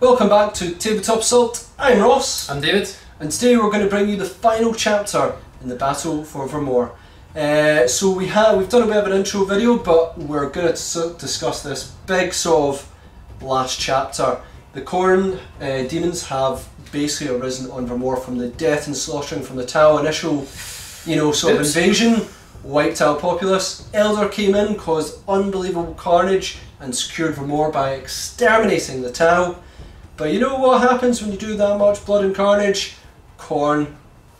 Welcome back to Tabletop Salt. I'm Ross. I'm David. And today we're going to bring you the final chapter in the Battle for Vra'mor. So we've done a bit of an intro video, but we're going to discuss this big sort of last chapter. The Khorne demons have basically arisen on Vra'mor from the death and slaughtering from the Tau initial, sort of invasion, wiped out populace. Eldar came in, caused unbelievable carnage, and secured Vra'mor by exterminating the Tau. But you know what happens when you do that much blood and carnage? Khorne,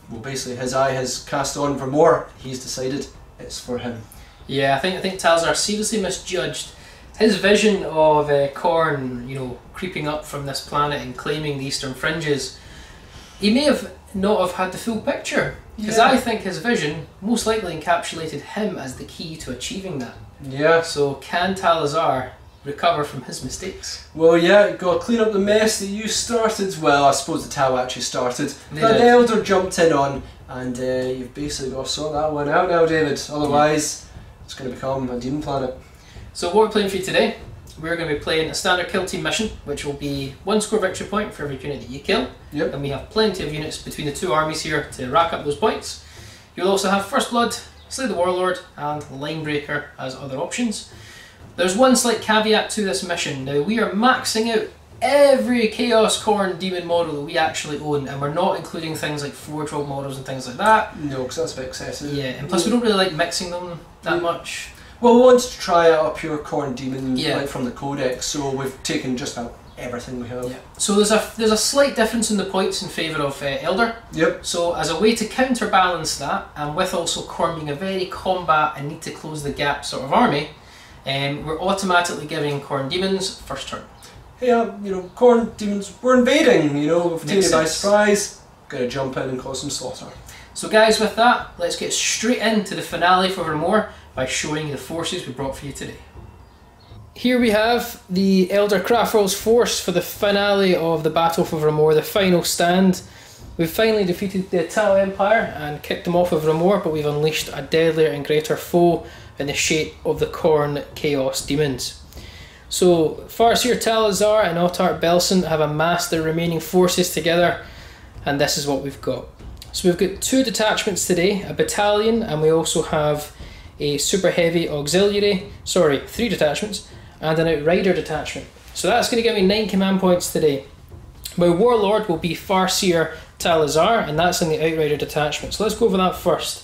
well, basically his eye has cast on Vra'mor. He's decided it's for him. Yeah, I think Talsaar seriously misjudged his vision of Khorne, creeping up from this planet and claiming the Eastern Fringes. He may have not have had the full picture, because I think his vision most likely encapsulated him as the key to achieving that. Yeah. So can Talsaar recover from his mistakes? Well, yeah, got to clean up the mess that you started. Well, I suppose the Tau actually started. They But did. the Elder jumped in on, and you've basically got to sort that one out now, David. Otherwise, it's going to become a demon planet. So what we're playing for you today, we're going to be playing a standard kill team mission, which will be 1 score victory point for every unit that you kill. Yep. And we have plenty of units between the two armies here to rack up those points. You'll also have First Blood, Slay the Warlord, and Linebreaker as other options. There's one slight caveat to this mission. Now, we are maxing out every Chaos Khorne demon model that we actually own, and we're not including things like foretold models and things like that. No, because that's a bit excessive. Yeah, and plus we don't really like mixing them that much. Well, we wanted to try out a pure Khorne demon Yeah. from the Codex, so we've taken just about everything we have. Yeah. So there's a slight difference in the points in favour of Eldar. Yep. So as a way to counterbalance that, and with also Khorne being a very combat and need to close the gap sort of army, we're automatically giving Khorne demons first turn. Hey, Khorne demons, we're invading, we've taken it by sense. surprise, gotta jump in and cause some slaughter. So guys, with that, let's get straight into the finale for Vra'mor by showing you the forces we brought for you today. Here we have the Eldar Craftworld's force for the finale of the Battle for Vra'mor, the final stand. We've finally defeated the Tau Empire and kicked them off of Vra'mor, but we've unleashed a deadlier and greater foe in the shape of the Khorne Chaos Demons. So Farseer Talsaar and Autarch Belson have amassed their remaining forces together, and this is what we've got. So we've got 2 detachments today, a battalion, and we also have a super heavy auxiliary, 3 detachments, and an outrider detachment. So that's going to give me 9 command points today. My warlord will be Farseer Talsaar, and that's in the outrider detachment. So let's go over that first.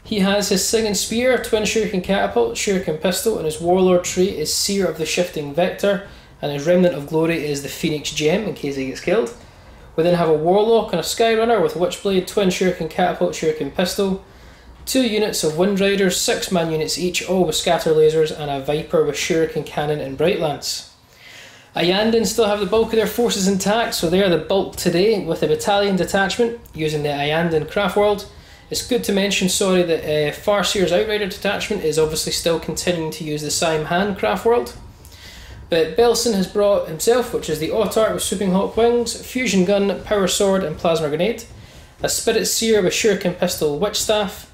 He has his Singing Spear, Twin Shuriken Catapult, Shuriken Pistol, and his Warlord trait is Seer of the Shifting Vector, and his Remnant of Glory is the Phoenix Gem in case he gets killed. We then have a Warlock and a Skyrunner with Witchblade, Twin Shuriken Catapult, Shuriken Pistol, 2 units of Wind Riders, 6-man units each, all with Scatter Lasers, and a Viper with Shuriken Cannon and Bright Lance. Ayandin still have the bulk of their forces intact, so they are the bulk today with a battalion detachment using the Ayandin Craftworld. It's good to mention, that Farseer's Outrider detachment is obviously still continuing to use the Simhan Craftworld. But Belson has brought himself, which is the Autarch with Swooping Hawk Wings, Fusion Gun, Power Sword and Plasma Grenade, a Spirit Seer with Shuriken Pistol, Witch Staff,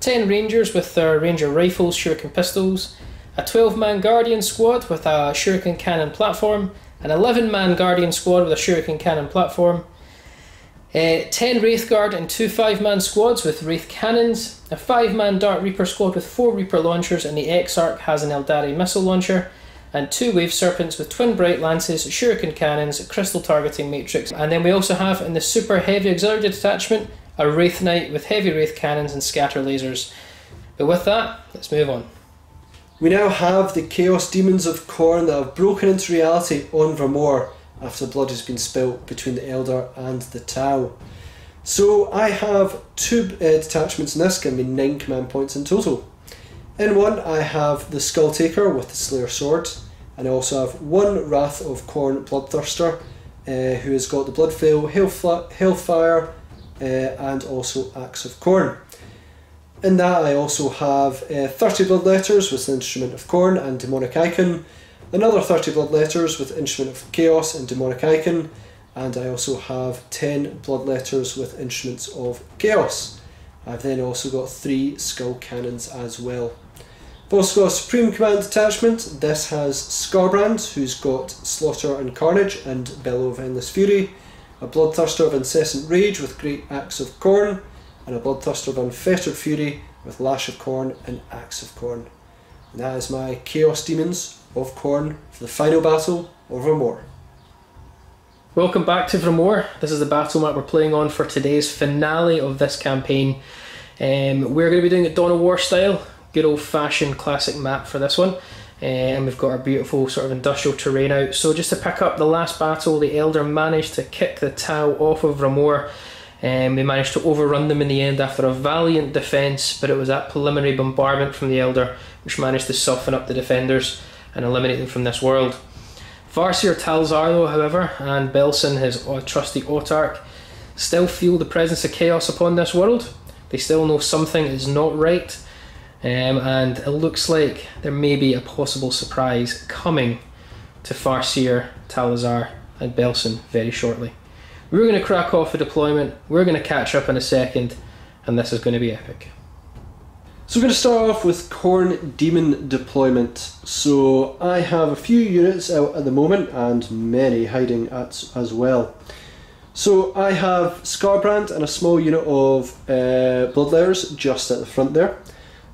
10 Rangers with their Ranger Rifles, Shuriken Pistols, a 12-man Guardian Squad with a Shuriken Cannon platform, an 11-man Guardian Squad with a Shuriken Cannon platform, 10 Wraithguard and 2 5-man squads with Wraith Cannons, a 5-man Dark Reaper squad with 4 Reaper launchers, and the Exarch has an Eldari missile launcher, and 2 Wave Serpents with twin Bright Lances, Shuriken Cannons, Crystal Targeting Matrix. And then we also have in the super heavy auxiliary detachment a Wraith Knight with heavy Wraith Cannons and Scatter Lasers. But with that, let's move on. We now have the Chaos Demons of Khorne that have broken into reality on Vra'mor after blood has been spilt between the Eldar and the Tau. So I have 2 detachments in this, giving me 9 command points in total. In one I have the Skull Taker with the Slayer Sword, and I also have 1 Wrath of Khorne Bloodthirster who has got the Bloodveil, Hellfire and also Axe of Khorne. In that I also have 30 Bloodletters with the Instrument of Khorne and Demonic Icon, another 30 Bloodletters with Instrument of Chaos and Demonic Icon, and I also have 10 Bloodletters with Instruments of Chaos. I've then also got 3 Skull Cannons as well. I've also got a Supreme Command detachment. This has Scarbrand, who's got Slaughter and Carnage and Bellow of Endless Fury, a Bloodthirster of Incessant Rage with Great Axe of Khorne, and a Bloodthirster of Unfettered Fury with Lash of Khorne and Axe of Khorne. And that is my Chaos Demons of Khorne for the final battle of Vra'mor. Welcome back to Vra'mor. This is the battle map we're playing on for today's finale of this campaign. We're going to be doing it Dawn of War style, good old fashioned classic map for this one. And we've got our beautiful sort of industrial terrain out. So just to pick up the last battle, the Eldar managed to kick the Tau off of Vra'mor. They managed to overrun them in the end after a valiant defence, but it was that preliminary bombardment from the Eldar which managed to soften up the defenders and eliminate them from this world. Farseer Talsaar though, however, and Belson, his trusty autarch, still feel the presence of chaos upon this world. They still know something is not right, and it looks like there may be a possible surprise coming to Farseer, Talsaar and Belson very shortly. We're going to crack off the deployment, we're going to catch up in a second, and this is going to be epic. So we're going to start off with Khorne Demon deployment. So I have a few units out at the moment and many hiding as well. So I have Scarbrand and a small unit of Bloodlayers just at the front there.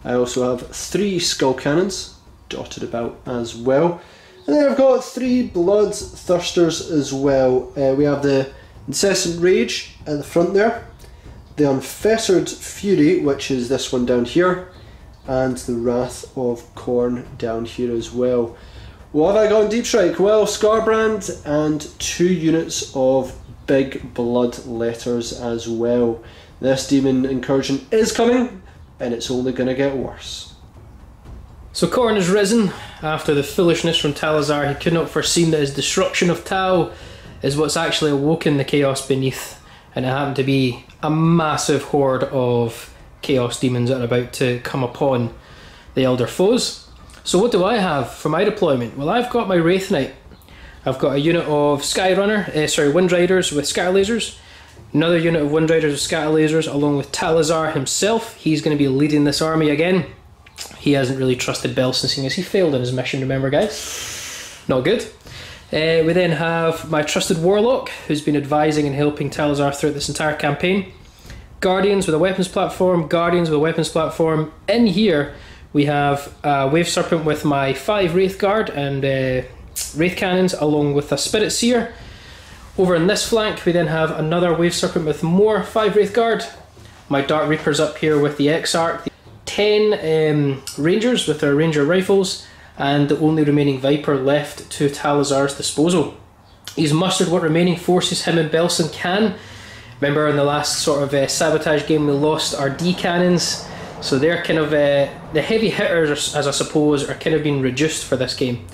I also have 3 Skull Cannons dotted about as well. And then I've got 3 Bloodthirsters as well. We have the Incessant Rage at the front there, the Unfettered Fury, which is this one down here, and the Wrath of Khorne down here as well. What have I got in Deep Strike? Well, Scarbrand and 2 units of Big Blood Letters as well. This demon incursion is coming, and it's only going to get worse. So Khorne has risen after the foolishness from Talsaar. He could not have foreseen that his destruction of Tau is what's actually awoken the chaos beneath, and it happened to be a massive horde of chaos demons that are about to come upon the Elder foes. So what do I have for my deployment? Well, I've got my Wraith Knight. I've got a unit of Wind Riders with Scatter Lasers, another unit of Wind Riders with Scatter Lasers along with Talsaar himself. He's going to be leading this army again. He hasn't really trusted Belson, seeing as he failed in his mission, remember guys? Not good. We then have my trusted Warlock, who's been advising and helping Talsaar throughout this entire campaign. Guardians with a weapons platform, Guardians with a weapons platform. In here we have Wave Serpent with my 5 Wraith Guard and Wraith Cannons along with a Spirit Seer. Over in this flank we then have another Wave Serpent with more 5 Wraith Guard. My Dark Reapers up here with the Exarch. 10 Rangers with their Ranger Rifles, and the only remaining Viper left to Talsaar's disposal. He's mustered what remaining forces him and Belson can. Remember in the last sort of sabotage game we lost our D cannons, so they're kind of the heavy hitters, as I suppose, are kind of being reduced for this game.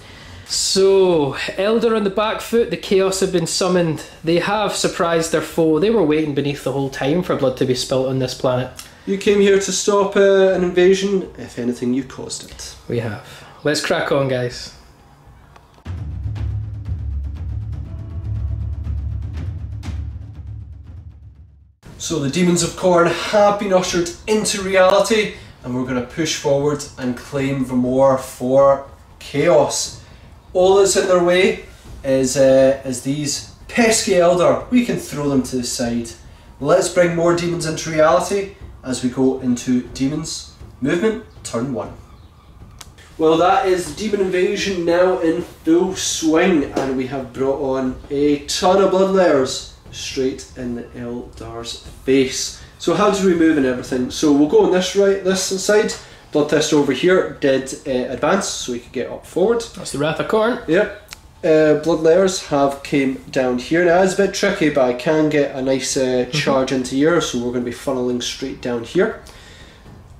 So Eldar on the back foot, the chaos have been summoned. They have surprised their foe. They were waiting beneath the whole time for blood to be spilt on this planet. You came here to stop an invasion. If anything, you caused it. We have. Let's crack on, guys. So the Demons of Khorne have been ushered into reality, and we're going to push forward and claim Vra'mor for chaos. All that's in their way is these pesky Eldar. We can throw them to the side. Let's bring more demons into reality as we go into Demons Movement Turn 1. Well, that is the Demon Invasion now in full swing, and we have brought on a ton of Bloodlayers straight in the Eldar's face. So how do we move and everything? So we'll go on this side. Bloodthirster over here did advance, so we could get up forward. That's the Wrath of Khorne. Yep. Bloodlayers have came down here. Now it's a bit tricky, but I can get a nice charge into here, so we're going to be funneling straight down here.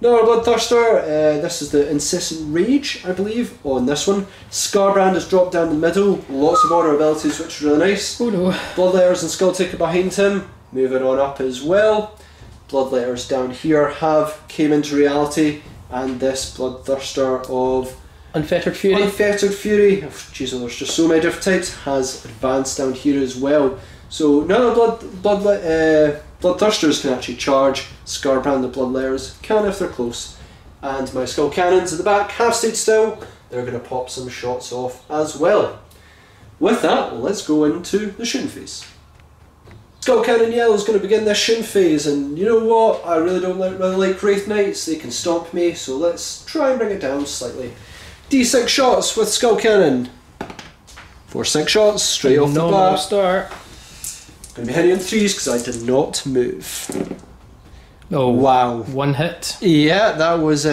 Now our Bloodthirster, this is the Incessant Rage, I believe, on this one. Scarbrand has dropped down the middle, lots of order abilities which are really nice. Oh no. Bloodlayers and Skulltaker behind him, moving on up as well. Bloodlayers down here have came into reality, and this Bloodthirster of Unfettered Fury. Unfettered Fury, oh, jeez, there's just so many different types, has advanced down here as well. So none of the Bloodthirsters can actually charge. Scarbrand the Bloodlayers can if they're close. and my skull cannons at the back have stayed still. They're going to pop some shots off as well. With that, let's go into the shooting phase. Skull Cannon Yellow is going to begin this shooting phase, and you know what? I really don't really like Wraith Knights. They can stomp me, so let's try and bring it down slightly. D6 shots with Skull Cannon. 4 6 shots straight off the bat. Start. Going to be hitting on 3s because I did not move. Oh wow! 1 hit. Yeah, that was.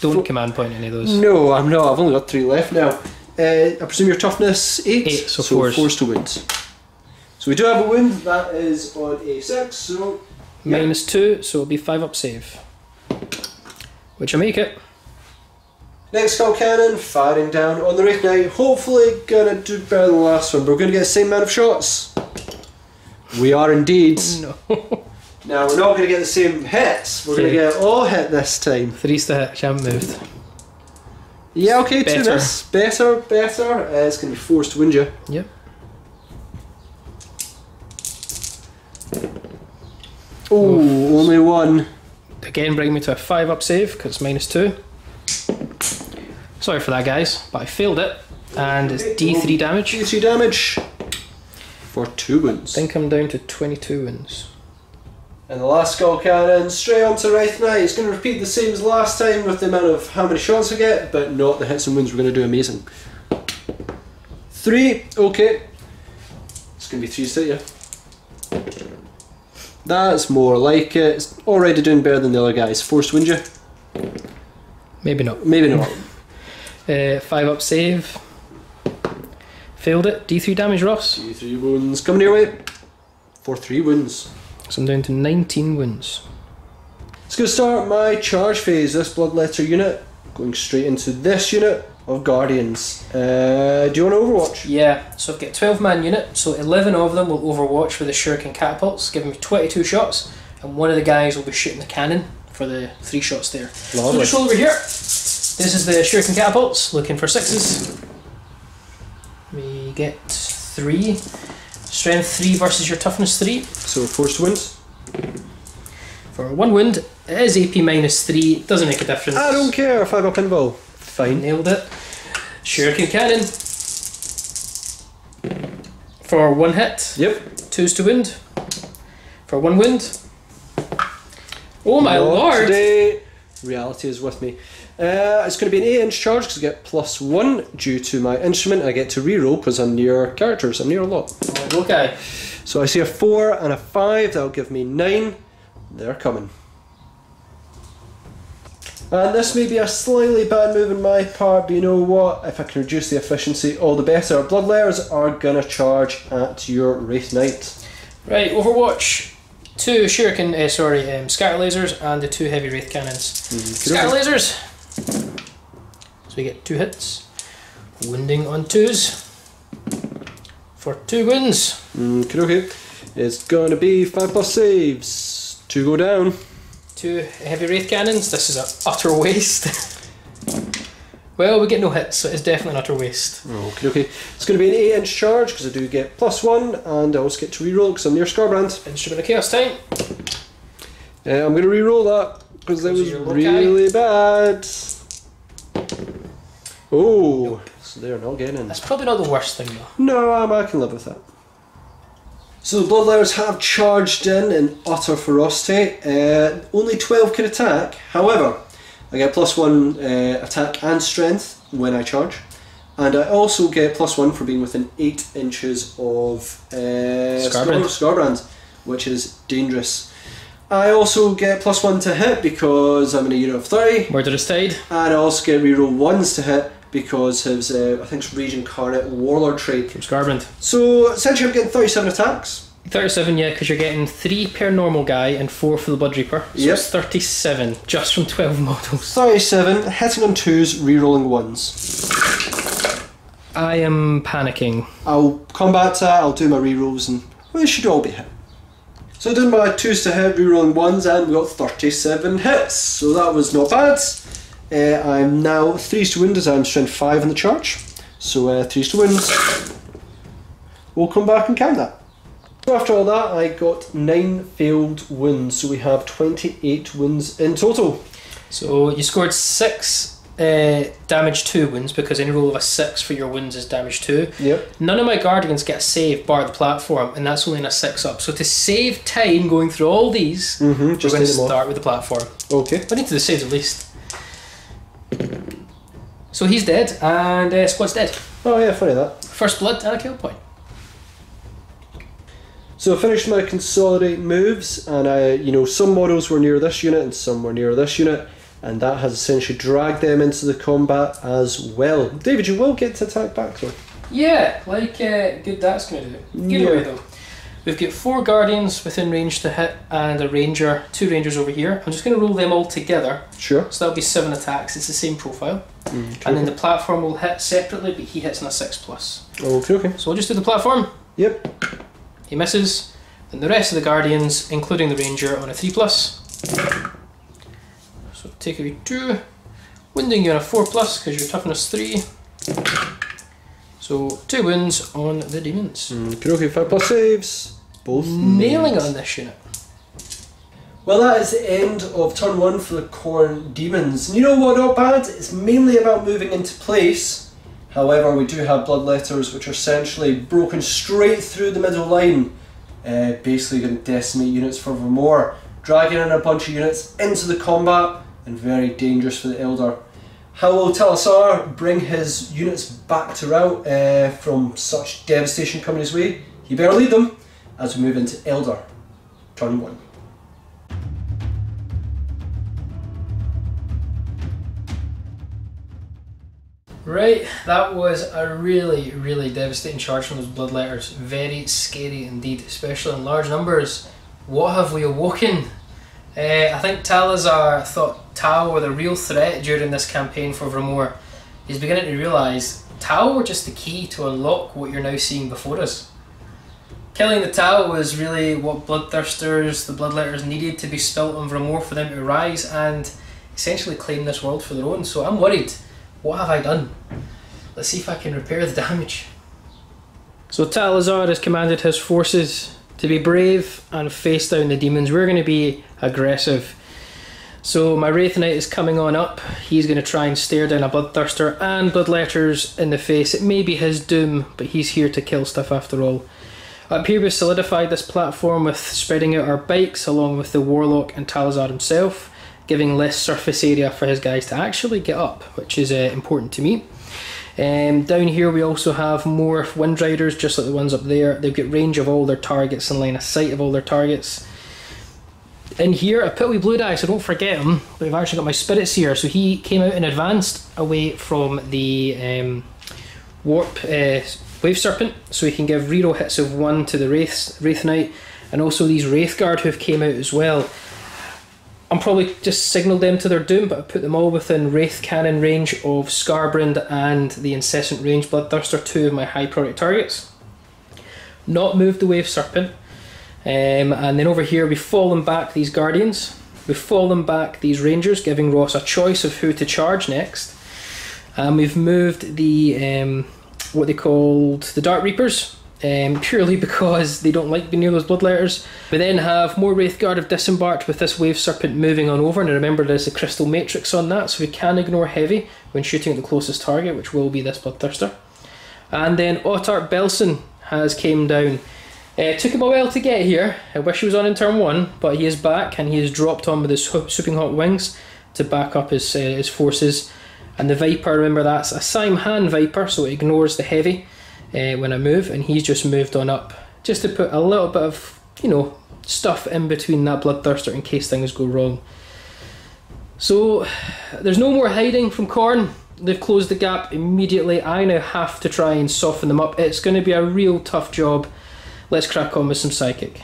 Don't command point any of those. No, I'm not. I've only got 3 left now. I presume your toughness 8. 8, so 4s to wound. So we do have a wound. That is on a 6. So -2, so it'll be 5 up save. Which I make it. Next Skull Cannon, firing down on the Wraith Knight. Hopefully gonna do better than the last one, but we're gonna get the same amount of shots. We are indeed. No. Now we're not gonna get the same hits. We're gonna get all hit this time. 3's to hit, which I haven't moved. Yeah, okay, 2 Better. miss. Better. It's gonna be 4s to wound you. Yep. Oh, only 1. Again, bring me to a 5 up save because it's -2. Sorry for that, guys, but I failed it, and it's D3 damage. D3 damage for 2 wounds. I think I'm down to 22 wounds. And the last Skull Cannon, straight onto Wraith Knight. It's going to repeat the same as last time with the amount of how many shots I get, but not the hits and wounds. We're going to do amazing. 3, okay. It's going to be 3s to you. That's more like it. It's already doing better than the other guys. 4s to wound you? Maybe not. Maybe not. 5 up save. Failed it. D3 damage, Ross. D3 wounds coming your way. For 3 wounds. So I'm down to 19 wounds. It's going to start my charge phase. This Bloodletter unit going straight into this unit of Guardians. Do you want to Overwatch? Yeah, so I've got a 12-man unit, so 11 of them will Overwatch with the Shuriken catapults, giving me 22 shots, and one of the guys will be shooting the cannon for the 3 shots there. Lovely. So just roll over here. This is the Shuriken catapults, looking for 6s. We get 3. Strength 3 versus your toughness 3. So 4s to wound. For 1 wound, it is AP -3, doesn't make a difference. I don't care, 5 up pinball. Fine. Nailed it. Shuriken cannon. For 1 hit. Yep. 2s to wound. For 1 wound. Oh my Not lord! Today. Reality is with me. It's going to be an 8-inch charge because I get +1 due to my instrument. I get to reroll because I'm near characters. I'm near a lot. Okay. So I see a 4 and a 5. That'll give me 9. They're coming. And this may be a slightly bad move on my part, but you know what? If I can reduce the efficiency, all the better. Bloodlayers are going to charge at your Wraith Knight. Right, Overwatch. 2 Shuriken, scatter lasers and the 2 heavy wraith cannons. Scatter lasers! So we get 2 hits. Wounding on 2s. For 2 wounds. Okay. It's going to be 5+ saves. 2 go down. 2 heavy wraith cannons. This is an utter waste. Well, we get no hits, so it's definitely an utter waste. Okay. It's going to be an 8-inch charge because I do get +1, and I also get to reroll because I'm near Scarbrand. Instrument of Chaos time. I'm going to reroll that because that was really bad. Oh, nope. So they're not getting in. That's probably not the worst thing though. No, I can live with that. So the Bloodlayers have charged in utter ferocity. Only 12 can attack. However, I get +1 attack and strength when I charge, and I also get +1 for being within 8 inches of Scarbrand, which is dangerous. I also get +1 to hit because I'm in a unit of 30. Murderous Tide. And I also get reroll 1s to hit because his, I think it's Rage Incarnate Warlord trait. From Scarbrand. So essentially I'm getting 37 attacks. 37, yeah, because you're getting 3 per normal guy and 4 for the Blood Reaper. So Yep. it's 37, just from 12 models. 37, hitting on 2s, rerolling 1s. I am panicking. I'll come back to that, I'll do my rerolls, and we should all be hit. So I did my 2s to hit, rerolling 1s, and we got 37 hits. So that was not bad. I'm now 3s to wound as I'm strength 5 in the charge. So 3s to wound. We'll come back and count that. So after all that, I got 9 failed wounds, so we have 28 wounds in total. So you scored 6 damage 2 wounds, because any roll of a 6 for your wounds is damage 2. Yep. None of my guardians get a save bar the platform, and that's only in a 6 up. So to save time going through all these, we're going to start with the platform. Okay. I need to the saves at least. So he's dead, and squad's dead. Oh yeah, funny that. First blood and a kill point. So I finished my consolidate moves, and some models were near this unit and some were near this unit, and that has essentially dragged them into the combat as well. David, you will get to attack back though. Yeah, like good that's going to do. Either way though, we've got 4 guardians within range to hit and a ranger, 2 rangers over here. I'm just going to roll them all together. Sure. So that'll be 7 attacks. It's the same profile. Okay. And then the platform will hit separately, but he hits on a 6+. Okay. So we'll just do the platform. Yep. He misses. Then the rest of the guardians, including the ranger, on a 3+. So take away 2. Wounding you on a 4+, because you're toughness 3. So 2 wounds on the demons. Okay, 5+ saves. Both nailing it on this unit. Well, that is the end of turn 1 for the Khorne demons. And you know what, not bad? It's mainly about moving into place. However, we do have bloodletters which are essentially broken straight through the middle line. Basically going to decimate units for Vra'mor, dragging in a bunch of units into the combat, and very dangerous for the Eldar. How will Talsaar bring his units back to rout from such devastation coming his way? He better lead them as we move into Eldar, turn 1. Right, that was a really, really devastating charge from those bloodletters. Very scary indeed, especially in large numbers. What have we awoken? I think Talsaar thought Tau were the real threat during this campaign for Vra'mor. He's beginning to realise Tau were just the key to unlock what you're now seeing before us. Killing the Tau was really what Bloodthirsters, the Bloodletters, needed to be spilt on Vra'mor for them to rise and essentially claim this world for their own. So I'm worried. What have I done? Let's see if I can repair the damage. So Talsaar has commanded his forces to be brave and face down the demons. We're going to be aggressive. So my Wraith Knight is coming on up. He's going to try and stare down a Bloodthirster and Bloodletters in the face. It may be his doom, but he's here to kill stuff after all. Up here we've solidified this platform with spreading out our bikes along with the Warlock and Talsaar himself, giving less surface area for his guys to actually get up, which is important to me. Down here we also have more Wind Riders, just like the ones up there. They've got range of all their targets and line of sight of all their targets. In here, I put wee Blue Die, so don't forget him, but I've actually got my Spirits here. So he came out and advanced away from the Warp Wave Serpent, so he can give reroll hits of 1 to the Wraith Knight, and also these Wraith Guard who've came out as well. I'm probably just signalled them to their doom, but I put them all within Wraith Cannon range of Scarbrand and the Incessant Range Bloodthirster, 2 of my high priority targets. Not moved the Wave Serpent. And then over here we've fallen back these Guardians. We've fallen back these Rangers, giving Ross a choice of who to charge next. And we've moved the, what they called the Dark Reapers. Purely because they don't like being near those bloodletters. We then have more Wraithguard have disembarked with this Wave Serpent moving on over, and remember there's a crystal matrix on that, so we can ignore heavy when shooting at the closest target, which will be this Bloodthirster. And then Ottark Belson has came down. Took him a while to get here. I wish he was on in turn 1, but he is back and he has dropped on with his swooping hot wings to back up his forces. And the Viper, remember that's a Simhan Viper, so it ignores the heavy when I move, and he's just moved on up just to put a little bit of, stuff in between that Bloodthirster in case things go wrong. So there's no more hiding from Khorne. They've closed the gap immediately. I now have to try and soften them up. It's going to be a real tough job. Let's crack on with some Psychic.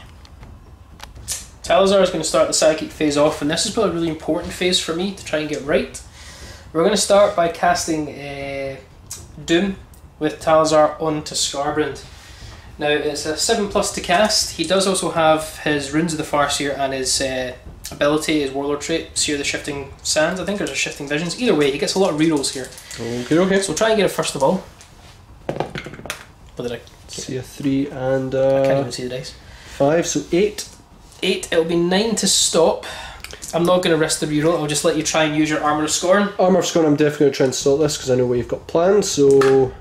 Talsaar is going to start the Psychic phase off, and this is probably a really important phase for me to try and get right. We're going to start by casting Doom with Talsaar onto Scarbrand. Now it's a 7+ to cast. He does also have his Runes of the Farseer and his ability, his Warlord trait, Seer the Shifting Sands, I think, or Shifting Visions. Either way, he gets a lot of rerolls here. Okay. So we'll try and get it first of all. What did I see? A 3 and I can't even see the dice. 5, so 8. 8, it'll be 9 to stop. I'm not going to risk the reroll, I'll just let you try and use your Armour of Scorn. Armour of Scorn, I'm definitely going to try and sort this because I know what you've got planned, so...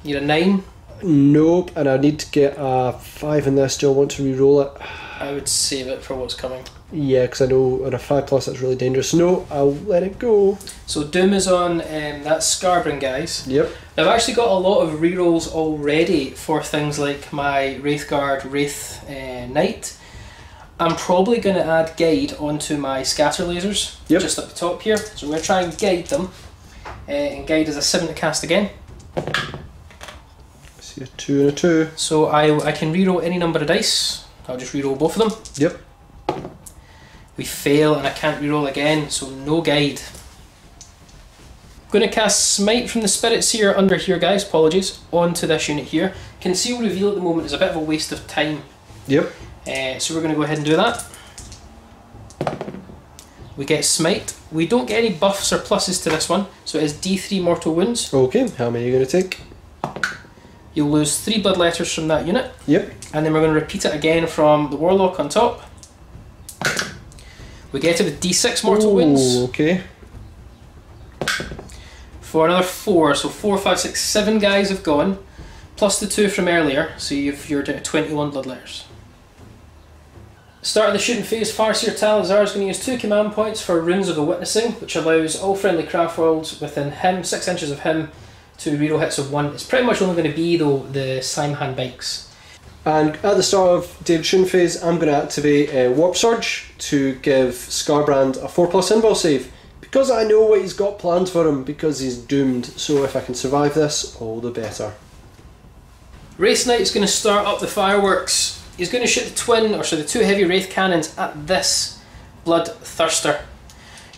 You're a 9? Nope, and I need to get a 5 in this. Do I want to re-roll it? I would save it for what's coming. Yeah, because I know on a 5+ that's really dangerous. No, I'll let it go. So Doom is on that Scarbrand, guys. Yep. I've actually got a lot of rerolls already for things like my Wraithguard, Wraith Knight. I'm probably going to add Guide onto my scatter lasers, just at the top here. So we're going to try and guide them. And Guide is a 7 to cast again. See a 2 and a 2. So I can reroll any number of dice. I'll just reroll both of them. Yep. We fail and I can't reroll again, so no Guide. I'm going to cast Smite from the Spirit Seer under here, guys, apologies, onto this unit here. Conceal Reveal at the moment is a bit of a waste of time. Yep. So we're going to go ahead and do that. We get Smite. We don't get any buffs or pluses to this one, so it is D3 mortal wounds. Okay, how many are you going to take? You'll lose 3 blood letters from that unit. Yep. And then we're going to repeat it again from the Warlock on top. We get it with D6 mortal wounds. Okay. For another 4, so 4, 5, 6, 7 guys have gone, plus the 2 from earlier, so you're down to 21 blood letters. Start of the shooting phase, Farseer Talsaar is going to use 2 command points for Runes of the Witnessing, which allows all friendly craftworlds within him, 6 inches of him, to reroll hits of 1. It's pretty much only going to be, though, the Simhan bikes. And at the start of David's shooting phase, I'm going to activate Warp Surge to give Scarbrand a 4+ invul save. Because I know what he's got planned for him, because he's doomed, so if I can survive this, all the better. Wraith Knight is going to start up the fireworks. He's going to shoot the the 2 heavy Wraith cannons at this Bloodthirster.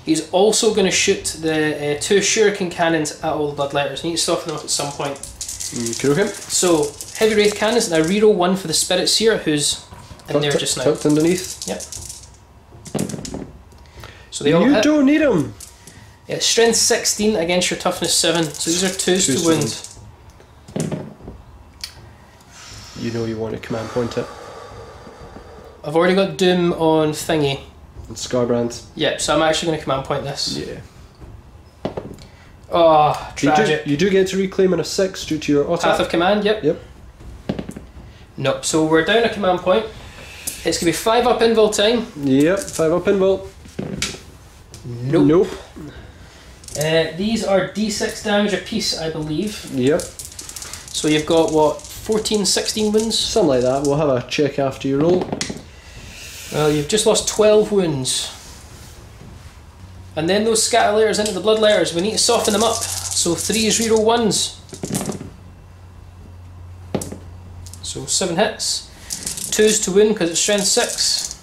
He's also going to shoot the 2 Shuriken cannons at all the blood letters. You need to soften them up at some point. Okay. So, heavy Wraith cannons, and I reroll 1 for the Spirit Seer, who's in there just now. Tucked underneath. Yep. So they all hit. You don't need them. Yeah, strength 16 against your toughness 7. So these are 2s to wound. You know you want to command point it. I've already got Doom on Thingy. And Scarbrand. Yep, so I'm actually going to command point this. Yeah. Oh, tragic. You do get to reclaim in a 6 due to your auto. Path of Command, yep. Yep. Nope, so we're down a command point. It's going to be 5 up invul time. Yep, 5 up invul. Nope. These are D6 damage a piece, I believe. Yep. So you've got, what, 14, 16 wounds? Something like that. We'll have a check after you roll. Well, you've just lost 12 wounds. And then those scatter layers into the blood layers, we need to soften them up. So 3s reroll 1s. So 7 hits. 2s to wound because it's strength 6.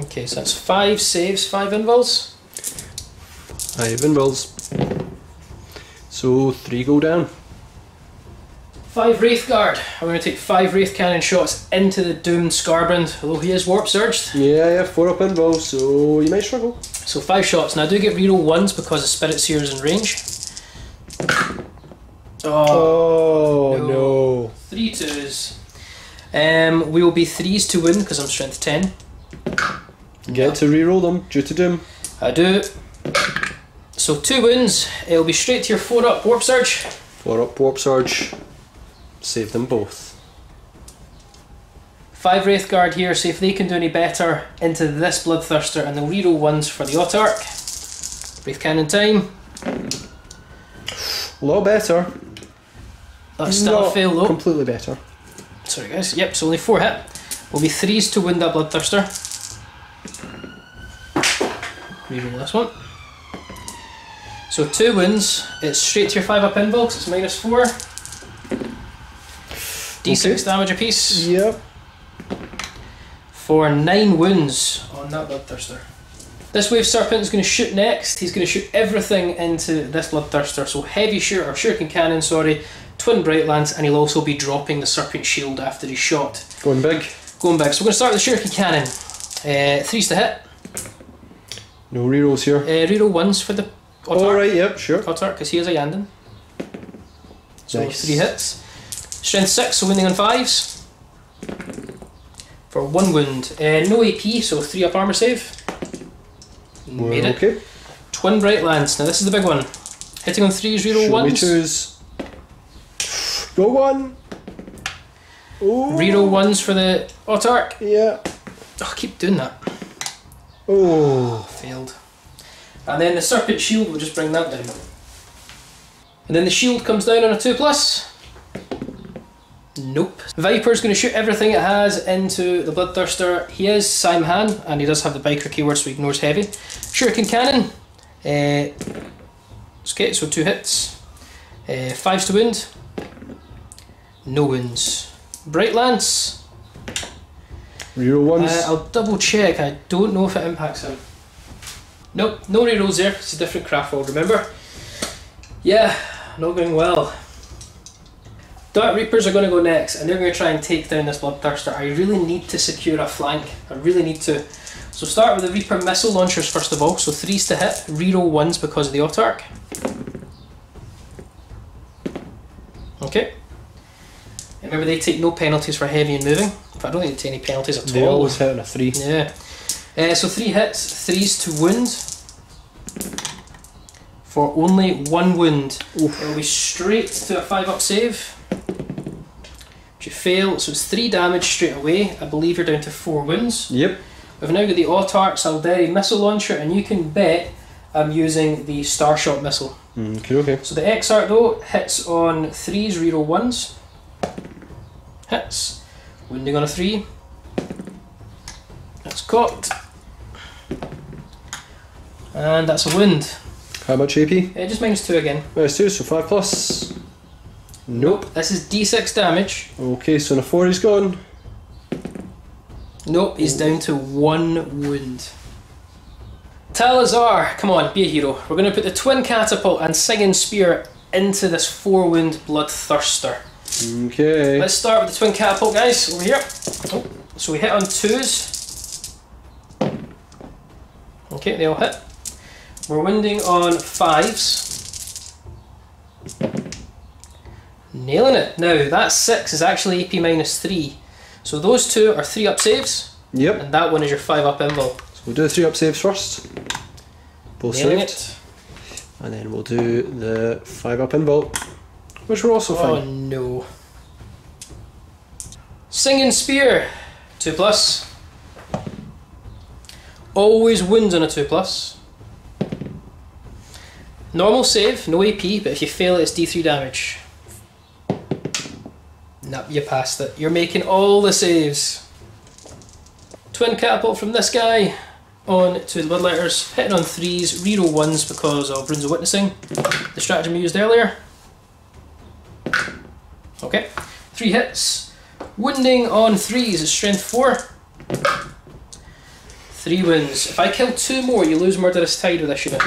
Okay, so that's 5 saves, 5 invuls. 5 invuls. So 3 go down. 5 Wraithguard. I'm going to take 5 Wraith Cannon shots into the doomed Scarbrand, although he is warp surged. Yeah, 4 up invul, so you might struggle. So 5 shots. Now I do get reroll 1s because the Spirit Seer is in range. Oh no. 3 2s. We will be 3s to win because I'm strength 10. Get to reroll them due to Doom. I do. So 2 wounds. It'll be straight to your 4 up warp surge. 4 up warp surge. Save them both. 5 Wraithguard here, so if they can do any better into this Bloodthirster, and they'll reroll 1s for the Autarch. Wraith Cannon time. A lot better. That's still a fail though. Completely better. Sorry guys. Yep, so only 4 hit. Will be 3s to wound that Bloodthirster. Reroll this one. So 2 wounds. It's straight to your 5 up invul because it's -4. D6 damage a piece. Yep. For 9 wounds on that Bloodthirster. This Wave Serpent is going to shoot next. He's going to shoot everything into this Bloodthirster. So heavy Shuriken Cannon, sorry, Twin Bright Lance, and he'll also be dropping the Serpent Shield after he's shot. Going big. Going big. So we're going to start with the Shuriken Cannon. 3s to hit. No rerolls here. Reroll 1s for the Autarch. Alright, yep, sure. Autarch, because he is a Yandon. So Nice. 3 hits. Strength 6, so winning on 5s. for 1 wound. No AP, so 3 up armor save. Made it. Okay. Twin Bright Lance. Now this is the big one. Hitting on 3s, reroll 1s. Choose. Go 1. Oh. Reroll 1s for the Autarch. Yeah. Oh, I keep doing that. Oh. Failed. And then the Serpent Shield will just bring that down. And then the shield comes down on a 2+. Nope. Viper's going to shoot everything it has into the Bloodthirster. He is Simhan, and he does have the biker keyword, so he ignores heavy. Shuriken Cannon. Okay, so 2 hits. 5s to wound. No wounds. Bright Lance. Reroll 1s. I'll double check. I don't know if it impacts him. Nope, no rerolls there. It's a different Craftworld, remember? Yeah, not going well. Dark Reapers are going to go next, and they're going to try and take down this Bloodthirster. I really need to secure a flank. I really need to. So start with the Reaper missile launchers first of all. So 3s to hit, reroll 1s because of the Autarch. Okay. Remember, they take no penalties for heavy and moving. But I don't think they take any penalties at all. They always hit on a 3. Yeah. So 3 hits, 3s to wound. For only 1 wound. Oof. It'll be straight to a 5-up save. Which you fail, so it's 3 damage straight away. I believe you're down to 4 wounds. Yep. We've now got the Autarch Saldari missile launcher, and you can bet I'm using the Starshot missile. Okay. So the Exarch though hits on 3s, reroll 1s. Hits. Wounding on a 3. That's caught. And that's a wound. How much AP? Just -2 again. -2, so 5+. Nope. This is D6 damage. Okay, so on a 4 he's gone. Nope, he's down to 1 wound. Talsaar, come on, be a hero. We're going to put the Twin Catapult and Singing Spear into this 4 wound Bloodthirster. Okay. Let's start with the Twin Catapult, guys, over here. Oh, so we hit on 2s. Okay, they all hit. We're wounding on 5s. Nailing it. Now, that 6 is actually AP -3. So those 2 are 3-up saves. Yep. And that one is your 5-up invul. So we'll do the 3-up saves first. Both Nailing saved. it. And then we'll do the 5-up invul, which we're also Oh fine. no. Singing Spear, 2+. Always wounds on a 2+. Normal save, no AP, but if you fail it, it's D3 damage. Nope, you passed it. You're making all the saves. Twin Catapult from this guy on to the Bloodletters, hitting on 3s, reroll 1s because of Runes of Witnessing, the stratagem we used earlier. Okay, 3 hits. Wounding on 3s is strength 4. 3 wounds. If I kill 2 more, you lose Murderous Tide with this unit.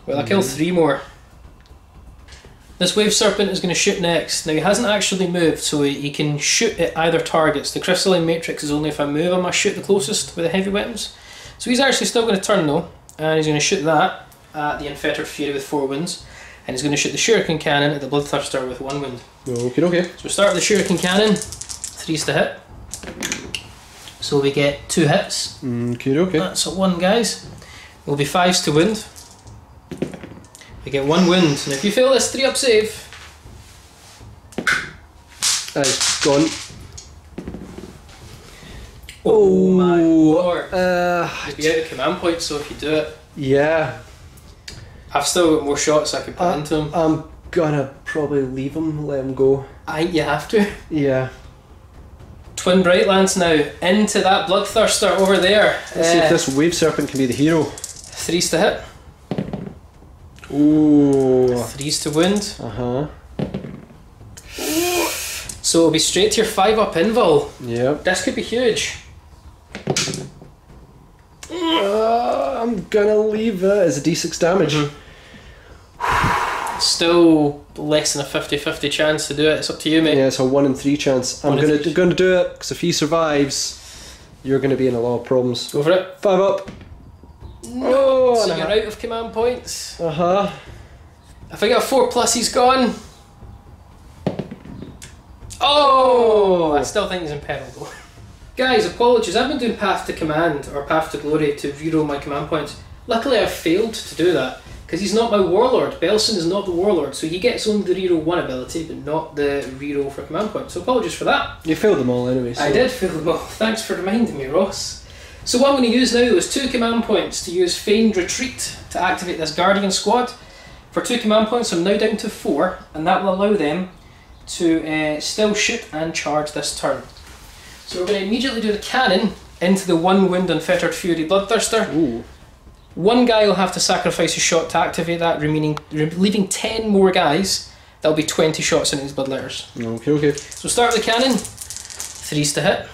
Well, I kill 3 more. This Wave Serpent is going to shoot next. Now, he hasn't actually moved, so he can shoot at either targets. The Crystalline Matrix is only if I move, I must shoot the closest with the heavy weapons. So he's actually still going to turn though, and he's going to shoot that at the Unfettered Fury with 4 wounds. And he's going to shoot the Shuriken Cannon at the Bloodthirster with 1 wound. Okay. So we start with the Shuriken Cannon, 3s to hit. So we get 2 hits. Okay. That's a 1, guys. Will be 5s to wound. We get 1 wound. And if you fail this 3-up save, It's gone. oh my lord. You'd You'd be out of command points, so if you do it. Yeah. I've still got more shots I could put into him. I'm gonna probably leave him, let him go. I think you have to. Yeah. Twin Bright Lance now into that Bloodthirster over there. Let's see if this Wave Serpent can be the hero. 3s to hit. Ooh. 3s to wound. So it'll be straight to your 5-up invul. Yep. This could be huge. I'm gonna leave it as a D6 damage. Still less than a 50-50 chance to do it. It's up to you, mate. Yeah, it's a 1 in 3 chance. I'm gonna do it because if he survives, you're gonna be in a lot of problems. Go for it. 5-up. No, so you're out of command points. If I get a 4+, he's gone. Oh, I still think he's in peril though. Guys, apologies, I've been doing Path to Command, or Path to Glory, to reroll my command points. Luckily I've failed to do that, because he's not my warlord. Belson is not the warlord, so he gets only the reroll one ability, but not the reroll for command points. So apologies for that. You failed them all anyway. So. I did fail them all. Thanks for reminding me, Ross. So what I'm going to use now is 2 command points to use Feigned Retreat to activate this Guardian squad. For 2 command points I'm now down to 4, and that will allow them to still shoot and charge this turn. So we're going to immediately do the cannon into the 1 Wound Unfettered Fury Bloodthirster. Ooh. One guy will have to sacrifice a shot to activate that, leaving 10 more guys. That'll be 20 shots into these Bloodletters. Okay. So start with the cannon. 3s to hit.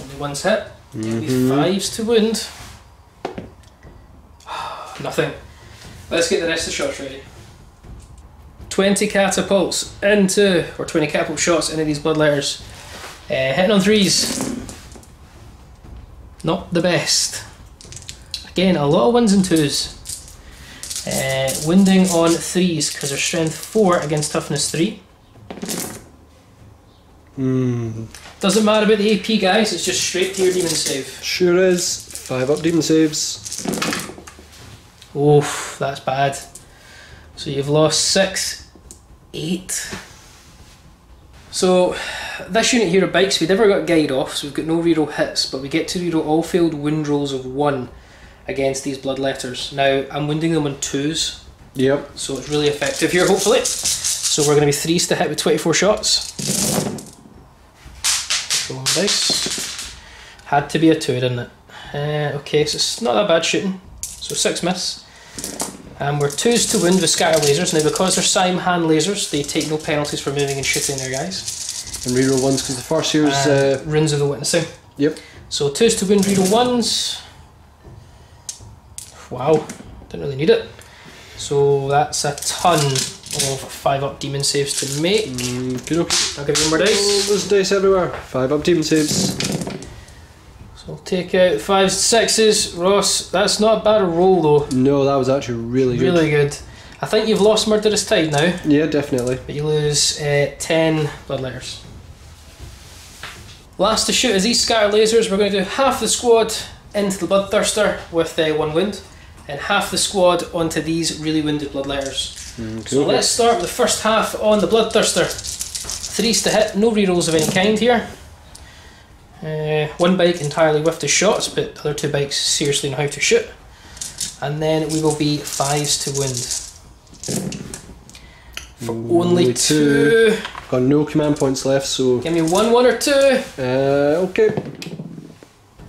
Only 1's hit. Only 5s to wound. Nothing. Let's get the rest of the shots ready. 20 catapults into, or 20 catapult shots into these Bloodletters. Hitting on 3s. Not the best. Again, a lot of 1s and 2s. Wounding on 3s because they're strength 4 against toughness 3. Doesn't matter about the AP, guys, it's just straight to your demon save. Sure is. 5 up demon saves. Oof, that's bad. So you've lost 6, 8. So this unit here of bikes, we never got guide off, so we've got no reroll hits, but we get to reroll all failed wound rolls of 1 against these Bloodletters. Now I'm wounding them on 2s. Yep. So it's really effective here, hopefully. So we're going to be 3s to hit with 24 shots. Rolling dice. Had to be a 2, didn't it? Okay, so it's not that bad shooting. So 6 miss. And we're 2s to wound with scatter lasers. Now because they're Sime hand lasers, they take no penalties for moving and shooting their guys. And reroll 1s because the first here's Runes of the Witnessing. Yep. So 2s to wound, reroll 1s. Wow, didn't really need it. So that's a ton of 5 up demon saves to make. Okay. I'll give you more dice. Oh, there's dice everywhere. 5 up demon saves. So I'll take out 5s, 6s. Ross, that's not a bad roll though. No, that was actually really good. Really good. I think you've lost Murderous Tide now. Yeah, definitely. But you lose 10 Bloodletters. Last to shoot is these scatter lasers. We're going to do half the squad into the Bloodthirster with 1 wound, and half the squad onto these really wounded Bloodletters. So let's start with the first half on the Bloodthirster. 3s to hit, no rerolls of any kind here. 1 bike entirely whiffed his shots, but the other 2 bikes seriously know how to shoot. And then we will be 5s to wound. For only 2. Got no command points left, so... Give me 1, 1 or 2. Okay.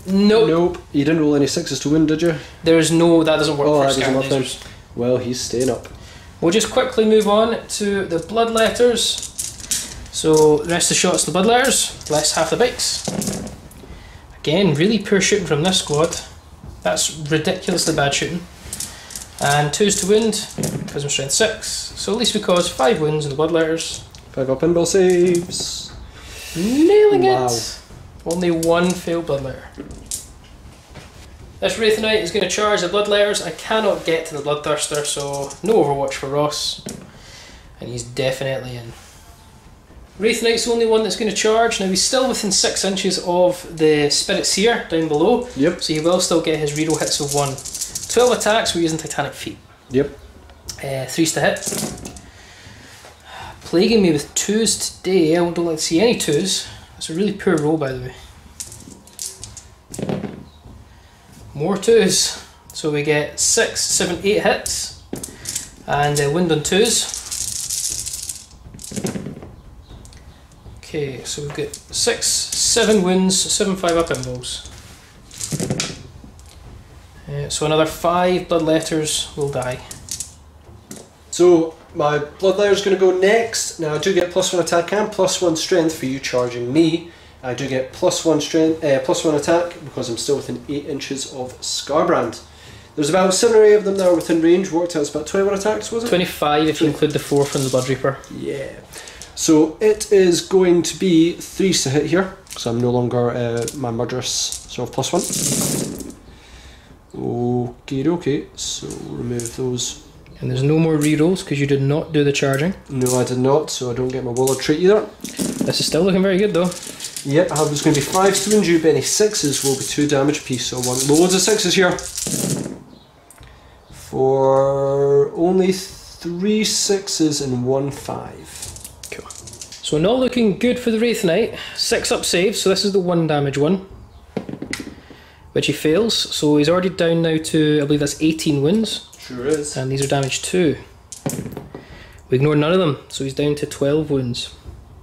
Nope. Nope. You didn't roll any 6s to win, did you? There's no, that doesn't work for that scatter doesn't lasers. Well, he's staying up. We'll just quickly move on to the Bloodletters. So the rest of the shots to the Bloodletters, less half the bikes. Again, really poor shooting from this squad. That's ridiculously bad shooting. And 2s to wound, because I'm strength 6. So at least we cause 5 wounds in the Bloodletters. 5 up pinball saves. Nailing it! Only 1 failed Bloodletter. This Wraith Knight is going to charge the Bloodletters. I cannot get to the Bloodthirster, so no Overwatch for Ross. And he's definitely in. Wraith Knight's the only one that's going to charge. Now he's still within 6 inches of the Spirit Seer down below. Yep. So he will still get his reroll hits of 1. 12 attacks, we're using Titanic Feet. Yep. 3s to hit. Plaguing me with 2s today. I don't like to see any 2s. That's a really poor roll, by the way. More 2s. So we get 6, 7, 8 hits. And wound on 2s. Okay, so we've got 6, 7 wounds, 7 5 up involves. So another 5 Bloodletters will die. So my Bloodletter's going to go next. Now I do get +1 attack and +1 strength for you charging me. I do get +1 strength, +1 attack because I'm still within 8 inches of Scarbrand. There's about 7 or 8 of them that are within range. Worked out it's about 21 attacks, was it? 25 if you include the 4 from the Blood Reaper. Yeah. So it is going to be 3s to hit here, because I'm no longer my murderous sort of +1. Okay, so remove those. And there's no more rerolls because you did not do the charging. No, I did not, so I don't get my Warlord trait either. This is still looking very good though. Yep, there's going to be 5s to Injury, but any 6s will be 2 damage apiece, so I want loads of 6s here. For only 3 6s and 1 5. Cool. So not looking good for the Wraith Knight. 6 up save, so this is the 1 damage one, which he fails, so he's already down now to, I believe that's 18 wounds. Sure is. And these are damage 2. We ignore none of them, so he's down to 12 wounds.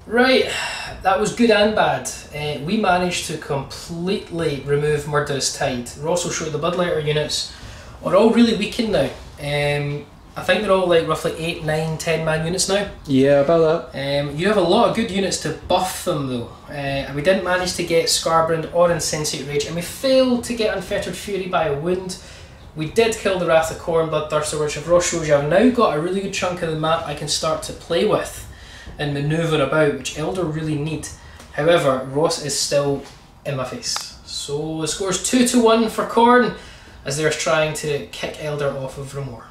Right, that was good and bad. We managed to completely remove Murderous Tide. We're also showing the Bloodletter units are all really weakened now. I think they're all like roughly 8, 9, 10 man units now. Yeah, about that. You have a lot of good units to buff them though. And we didn't manage to get Scarbrand or Insensate Rage, and we failed to get Unfettered Fury by a wound. We did kill the Wrath of Khorne, Bloodthirster, which if Ross shows you, I've now got a really good chunk of the map I can start to play with and manoeuvre about, which Eldar really need. However, Ross is still in my face. So the score's 2-1 for Khorne, as they're trying to kick Eldar off of Vra'mor.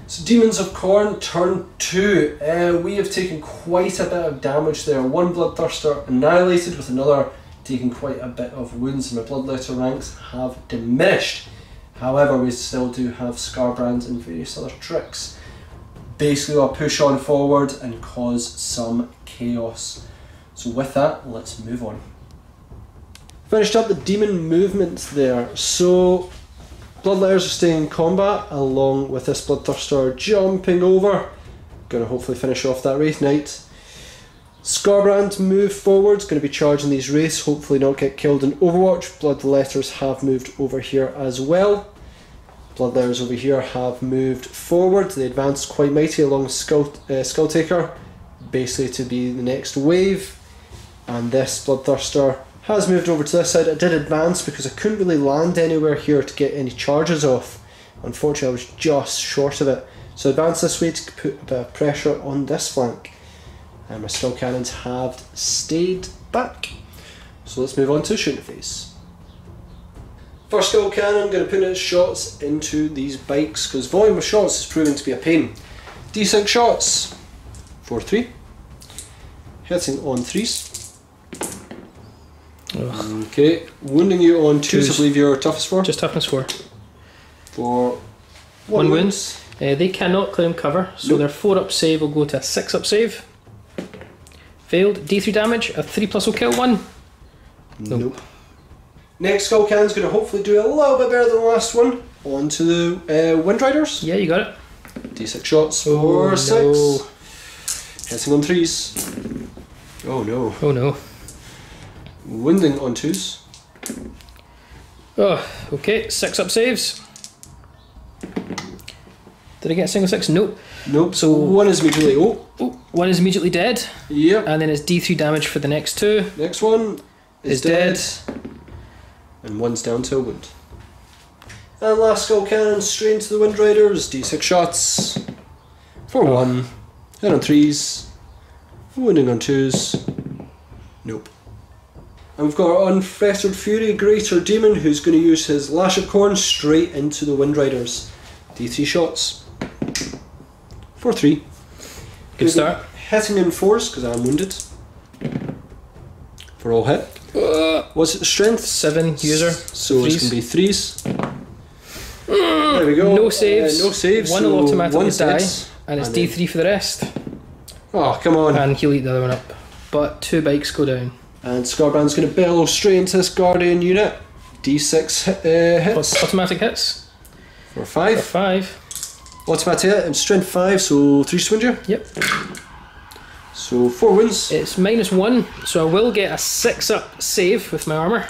So Demons of Khorne, turn 2. We have taken quite a bit of damage there. 1 Bloodthirster annihilated, with another taking quite a bit of wounds, and my Bloodletter ranks have diminished. However, we still do have Scarbrands and various other tricks. Basically, I'll push on forward and cause some chaos. So with that, let's move on. Finished up the demon movements there. So Bloodletters are staying in combat along with this Bloodthirster jumping over. Gonna hopefully finish off that Wraith Knight. Scarbrand move forward, going to be charging these Wraiths, hopefully not get killed in Overwatch. Bloodletters have moved over here as well. Bloodletters over here have moved forward. They advanced quite mighty along Skulltaker, basically to be the next wave. And this Bloodthirster has moved over to this side. I did advance because I couldn't really land anywhere here to get any charges off. Unfortunately, I was just short of it. So I advanced this way to put a bit of pressure on this flank. And my skull cannons have stayed back. So let's move on to shooting phase. First skull cannon, I'm going to put its shots into these bikes because volume of shots is proving to be a pain. D6 shots for 3. Hitting on 3s. Ugh. Okay, wounding you on 2s, I believe you're toughest for. Just toughness 4. For 1 wound. They cannot claim cover, so their 4 up save will go to a 6 up save. Failed. D3 damage, a 3+ will kill 1. Nope. Next skull cannon's going to hopefully do a little bit better than the last one. On to the Windriders. Yeah, you got it. D6 shots for 6. No. Hitting on 3s. Oh no. Oh no. Wounding on 2s. Oh, okay. 6 up saves. Did I get a single 6? Nope. Nope. So 1 is immediately. Oh, 1 is immediately dead. Yep. And then it's D3 damage for the next 2. Next one is dead. And 1's down to a wound. And last skull cannon straight into the Windriders. D6 shots for 1. Hit on 3s. Wounding on 2s. Nope. And we've got our Unfettered Fury Greater Demon who's going to use his Lash of Khorne straight into the Windriders. D3 shots for 3. Good start. Hitting in 4s because I'm wounded. For all hit. What's it? Strength? 7 user. So 3s. it's going to be 3s. There we go. No saves. No saves. 1 will so automatically one's die. dead. And it's And D3 for the rest. Oh, come on. And he'll eat the other one up. But 2 bikes go down. And Scarbrand's going to bellow straight into this Guardian unit. D6 hits. Automatic hits. For 5. For 5. Automatic hit and strength 5, so 3 Swinger. Yep. So 4 wins. It's -1, so I will get a 6 up save with my armour.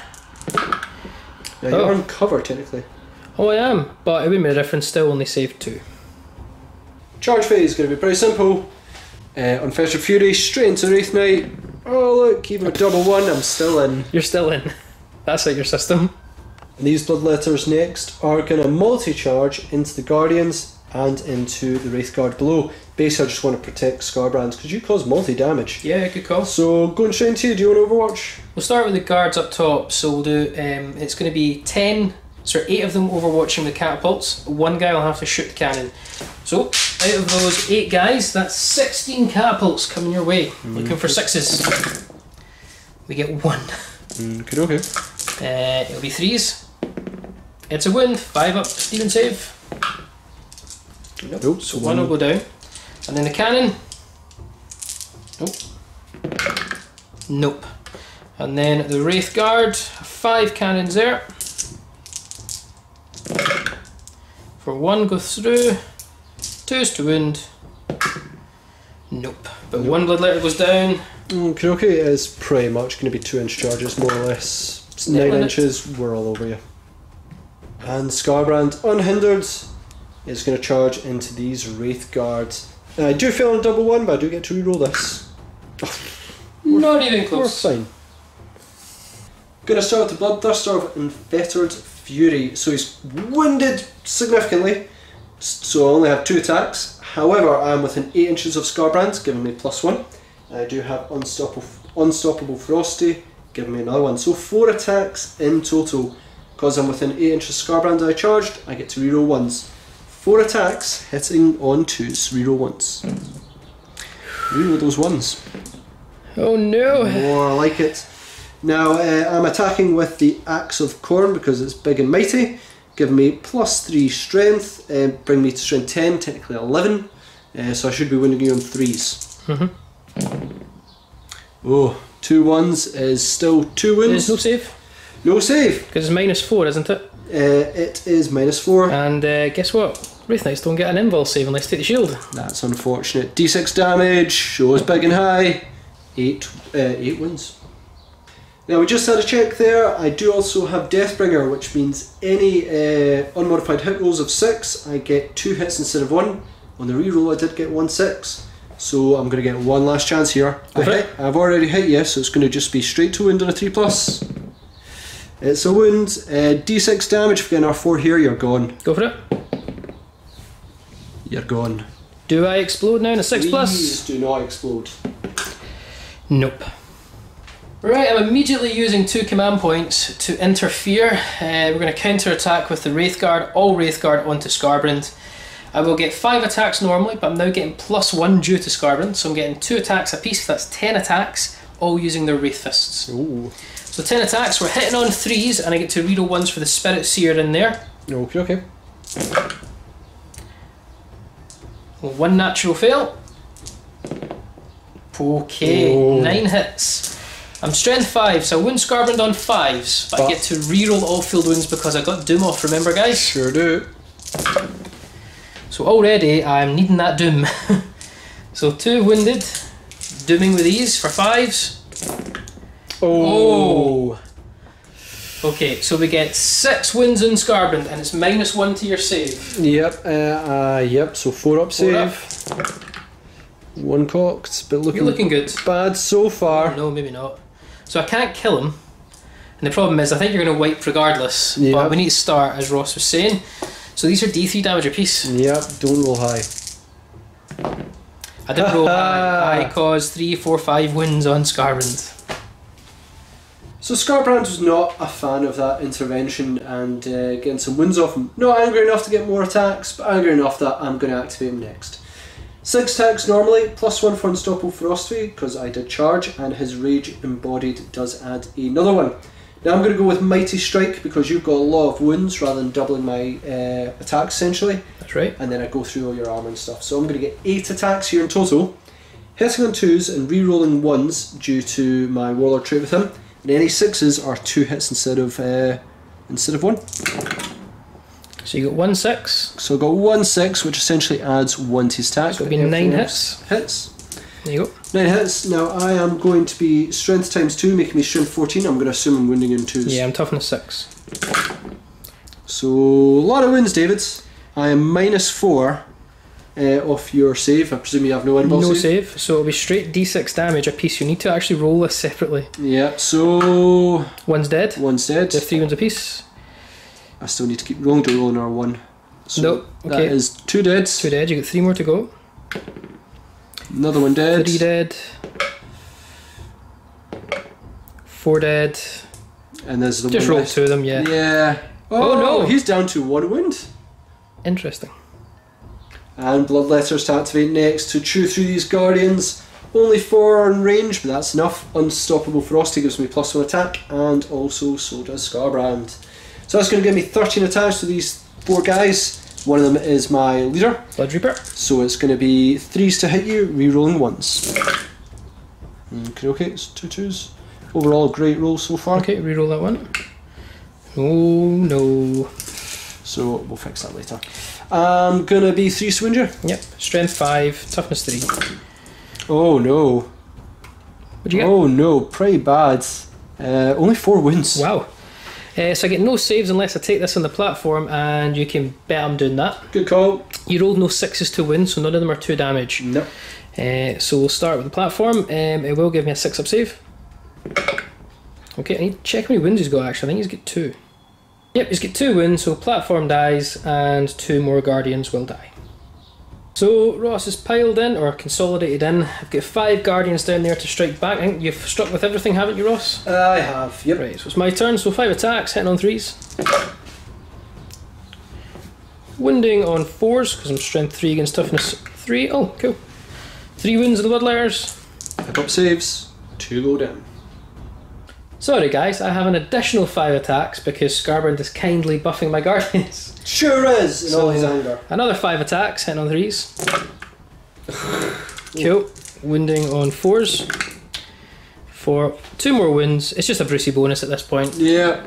Now you're on cover technically. Oh, I am, but it wouldn't make a difference, still only saved 2. Charge phase is going to be pretty simple. Unfettered Fury straight into Wraith Knight. Oh look, even a double 1, I'm still in. You're still in. That's like your system. And these Bloodletters next are going to multi-charge into the Guardians and into the Wraith Guard below. Basically I just want to protect Scarbrands because you cause multi-damage. Yeah, good call. So going straight into you, do you want to Overwatch? We'll start with the guards up top, so we'll do, it's going to be 10 So there are 8 of them overwatching the catapults. One guy will have to shoot the cannon. So out of those 8 guys, that's 16 catapults coming your way. Looking for 6s. We get 1. Okay. It'll be 3s. It's a wound. 5 up. Demon save. Nope. So 1 will go down. And then the cannon. Nope. Nope. And then the Wraith Guard. 5 cannons there. For 1 go through. 2's to wound. Nope. But 1 blood letter goes down. Okay, it is pretty much going to be 2-inch charges, more or less. It's 9 inches, we're all over you. And Scarbrand, unhindered, is going to charge into these Wraith Guards. I do fail on double 1, but I do get to reroll this. Not even close. We're fine. Going to start with the Bloodthirster of Unfettered Fury. So he's wounded significantly, so I only have 2 attacks. However, I am within 8 inches of Scarbrand, giving me +1. I do have Unstoppable Frosty, giving me another 1. So 4 attacks in total. Because I'm within 8 inches of Scarbrand I charged, I get to reroll 1s. 4 attacks, hitting on 2s, reroll 1s. Reroll those 1s. Oh no! More like it. Now I'm attacking with the Axe of Khorne because it's big and mighty, giving me +3 strength, bring me to strength 10, technically 11, so I should be wounding you on 3s. Oh, 2 1s is still 2 wounds. There's no save? No save! Because it's -4, isn't it? It is -4. And guess what? Wraith Knights don't get an invul save unless they take the shield. That's unfortunate. D6 damage, shows big and high. 8 wounds. Now we just had a check there. I do also have Deathbringer, which means any unmodified hit rolls of 6, I get 2 hits instead of 1. On the reroll I did get 1 6. So I'm going to get 1 last chance here. I've already hit you, so it's going to just be straight to wound on a 3+. It's a wound. D6 damage. If you get an R4 here, you're gone. Go for it. You're gone. Do I explode now in a 6+? Please do not explode. Nope. Right, I'm immediately using 2 command points to interfere. We're going to counter attack with the Wraithguard, all Wraithguard onto Scarbrand. I will get 5 attacks normally, but I'm now getting +1 due to Scarbrand, so I'm getting 2 attacks apiece. That's 10 attacks, all using their Wraith Fists. Ooh. So 10 attacks, we're hitting on 3s, and I get to reroll 1s for the Spirit Seer in there. Okay. 1 natural fail. Okay, 9 hits. I'm strength 5, so I wound Scarbrand on 5s, but I get to reroll all field wounds because I got Doom off, remember guys? Sure do. So already I'm needing that Doom. So 2 wounded, dooming with ease for 5s. Oh! Okay, so we get 6 wounds in Scarbrand and it's -1 to your save. Yep, so 4 up save. 1 cocked, but You're looking good. Bad so far. Oh, no, maybe not. So I can't kill him. And the problem is I think you're going to wipe regardless. Yep. But we need to start, as Ross was saying. So these are D3 damage apiece. Yep, don't roll high. I didn't roll high. I caused 3, 4, 5 wounds on Scarbrand. So Scarbrand was not a fan of that intervention and getting some wounds off him. Not angry enough to get more attacks, but angry enough that I'm going to activate him next. 6 attacks normally, +1 for Unstoppable Frosty, because I did charge, and his Rage Embodied does add another 1. Now I'm going to go with Mighty Strike, because you've got a lot of wounds rather than doubling my attacks essentially. That's right. And then I go through all your armour and stuff. So I'm going to get 8 attacks here in total, hitting on 2s and re-rolling 1s due to my Warlord trait with him. And any 6s are 2 hits instead of 1. So you got 1 6. So I got 1 6, which essentially adds 1 to his attack. So it'll be 9 hits. There you go. 9 hits. Now I am going to be strength ×2, making me strength 14. I'm going to assume I'm wounding in 2s. Yeah, I'm toughness 6. So a lot of wounds, David. I am -4 off your save. I presume you have no invul No save. save. So it'll be straight D6 damage a piece. You need to actually roll this separately. Yeah. So 1's dead. 1's dead. There's 3 wounds a piece. I still need to keep rolling to roll another 1. So nope. Okay. That is 2 dead. 2 dead. You got 3 more to go. Another 1 dead. 3 dead. 4 dead. And there's the Just one roll left. 2 of them, yeah. Yeah. Oh, no! He's down to 1 wound. Interesting. And Bloodletters to activate next to chew through these Guardians. Only 4 on range, but that's enough. Unstoppable Ferocity gives me +1 attack, and also so does Scarbrand. So that's going to give me 13 attacks to these 4 guys. One of them is my leader. Blood Reaper. So it's going to be 3s to hit you, re-rolling 1s. Okay, it's 2 2s. Overall, great roll so far. Okay, re-roll that one. Oh no. So we'll fix that later. Gonna be 3 to injure. Yep. Strength 5, toughness 3. Oh no. What'd you get? Oh no, pretty bad. Only 4 wounds. Wow. So I get no saves unless I take this on the platform, and you can bet I'm doing that. Good call. You rolled no 6s to win, so none of them are 2 damage. No. So we'll start with the platform. It will give me a 6-up save. Okay, I need to check how many wounds he's got actually. I think he's got 2. Yep, he's got 2 wounds, so platform dies, and 2 more guardians will die. So Ross is piled in, or consolidated in. I've got 5 guardians down there to strike back. I think you've struck with everything, haven't you, Ross? I have, yep. Right, so it's my turn, so 5 attacks, hitting on 3s. Wounding on 4s, because I'm strength 3 against toughness 3. Oh, cool. 3 wounds of the Bloodletters. Pick up saves, 2 go down. Sorry guys, I have an additional 5 attacks because Scarbrand is kindly buffing my guardians. Sure is, in all his anger. Another 5 attacks, hitting on 3s. Cool. Wounding on 4s. For 2 more wounds. It's just a Brucey bonus at this point. Yeah.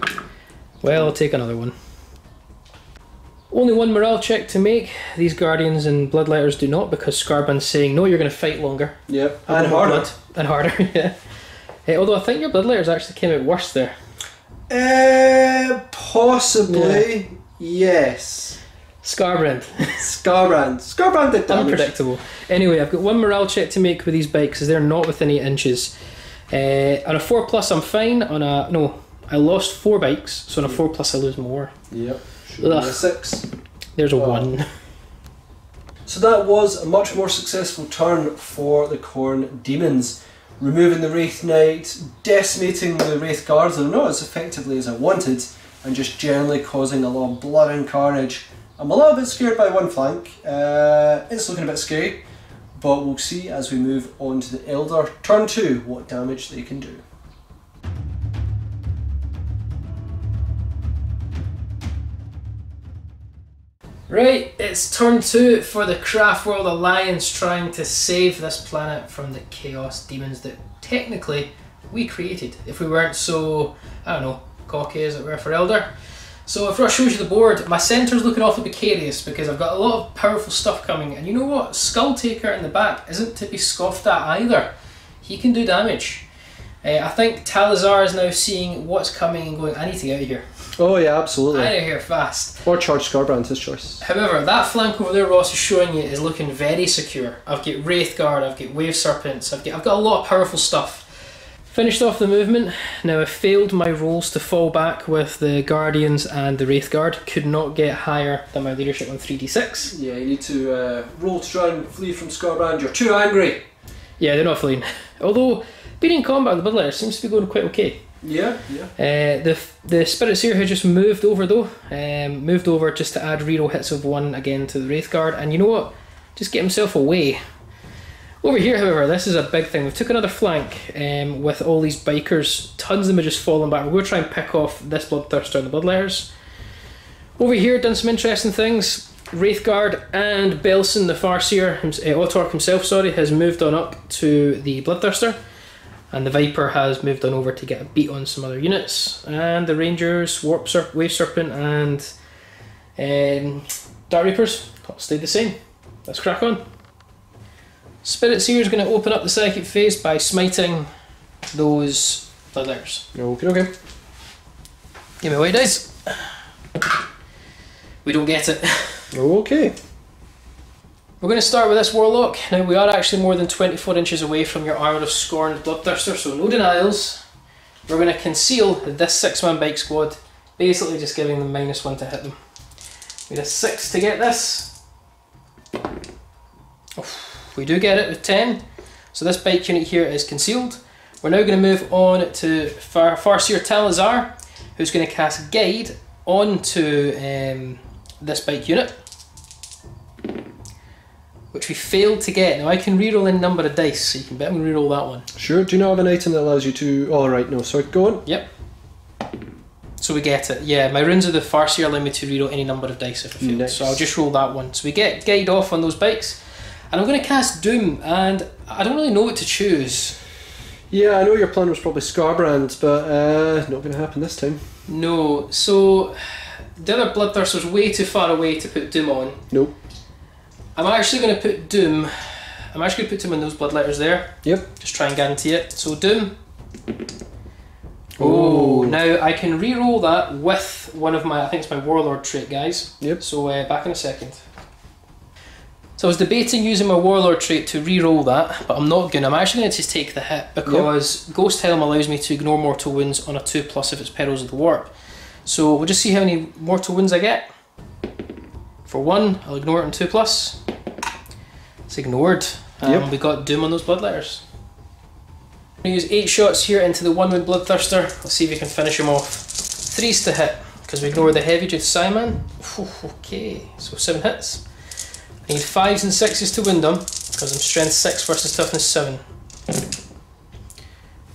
Well, I'll take another one. Only 1 morale check to make. These Guardians and Bloodletters do not, because Scarbrand's saying, no, you're going to fight longer. Yep. And harder. Blood. And harder, yeah. Although I think your Bloodletters actually came out worse there. Possibly, yeah. Yes. Scarbrand. Scarbrand did damage. Unpredictable. Anyway, I've got 1 morale check to make with these bikes, because they're not within 8 inches. On a 4+ I'm fine. On a... No, I lost 4 bikes, so on a 4+ I lose more. Yep. Should be a 6. There's a 1. So that was a much more successful turn for the Khorne Demons. Removing the Wraith Knight, decimating the Wraith Guards, though not as effectively as I wanted, and just generally causing a lot of blood and carnage. I'm a little bit scared by one flank. It's looking a bit scary, but we'll see as we move on to the Eldar. Turn 2, what damage they can do. Right, it's turn 2 for the Craftworld Alliance, trying to save this planet from the Chaos Demons that technically we created, if we weren't so, I don't know, cocky as it were for Eldar. So if Rush shows you the board, my centre's looking awfully precarious because I've got a lot of powerful stuff coming, and you know what? Skulltaker in the back isn't to be scoffed at either. He can do damage. I think Talsaar is now seeing what's coming and going, I need to get out of here. Oh yeah, absolutely. Out of here fast. Or charge Scarbrand, his choice. However, that flank over there Ross is showing you is looking very secure. I've got Wraithguard, I've got Wave Serpents, I've got a lot of powerful stuff. Finished off the movement. Now I failed my rolls to fall back with the Guardians and the Wraithguard. Could not get higher than my leadership on 3d6. Yeah, you need to roll to try and flee from Scarbrand. You're too angry. Yeah, they're not fleeing. Although, being in combat with the Bloodletters seems to be going quite okay. Yeah, yeah. The Spirit Seer had just moved over though. Moved over just to add reroll hits of 1 again to the Wraithguard, and you know what? Just get himself away. Over here, however, this is a big thing. We've took another flank with all these bikers. Tons of them are just falling back. We're going to try and pick off this Bloodthirster and the Bloodletters. Over here, done some interesting things. Wraithguard and Belson, the Farseer, Autarch himself, sorry, has moved on up to the Bloodthirster. And the Viper has moved on over to get a beat on some other units. And the Rangers, Wave Serpent and Dark Reapers all stayed the same. Let's crack on. Spirit Seer is going to open up the psychic phase by smiting those Bloodletters. Okay, okay. Give me white dice. We don't get it. Okay. We're going to start with this Warlock. Now we are actually more than 24 inches away from your Armour of Scorned Bloodthirster, so no denials. We're going to conceal this 6-man bike squad, basically just giving them -1 to hit them. We need a 6 to get this. Oh, we do get it with 10. So this bike unit here is concealed. We're now going to move on to Farseer Talsaar, who's going to cast Guide onto this bike unit, which we failed to get. Now I can reroll any number of dice, so you can bet I'm going to reroll that one. Sure. Do you not have an item that allows you to... Oh, right, no, sorry, go on. Yep. So we get it. Yeah, my runes of the Farseer allow me to reroll any number of dice if I fail. Nice. So I'll just roll that one. So we get guide off on those bikes. And I'm going to cast Doom, and I don't really know what to choose. Yeah, I know your plan was probably Scarbrand, but not going to happen this time. No, so the other Bloodthirster's way too far away to put Doom on. Nope. I'm actually going to put Doom. I'm actually going to put Doom in those bloodletters there. Yep. Just try and guarantee it. So Doom. Oh, now I can re-roll that with one of my, I think it's my Warlord trait, guys. Yep. So back in a second. So I was debating using my Warlord trait to re-roll that, but I'm not going to. I'm actually going to just take the hit because Ghost Helm allows me to ignore mortal wounds on a 2+ if it's Perils of the Warp. So we'll just see how many mortal wounds I get. For 1, I'll ignore it on 2+. It's ignored. And we got Doom on those bloodletters. I'm going to use 8 shots here into the 1 wound Bloodthirster. Let's see if we can finish him off. 3's to hit, because we ignore the Heavy Tooth Simon. Okay, so 7 hits. I need 5s and 6s to wound him, because I'm strength 6 versus toughness 7.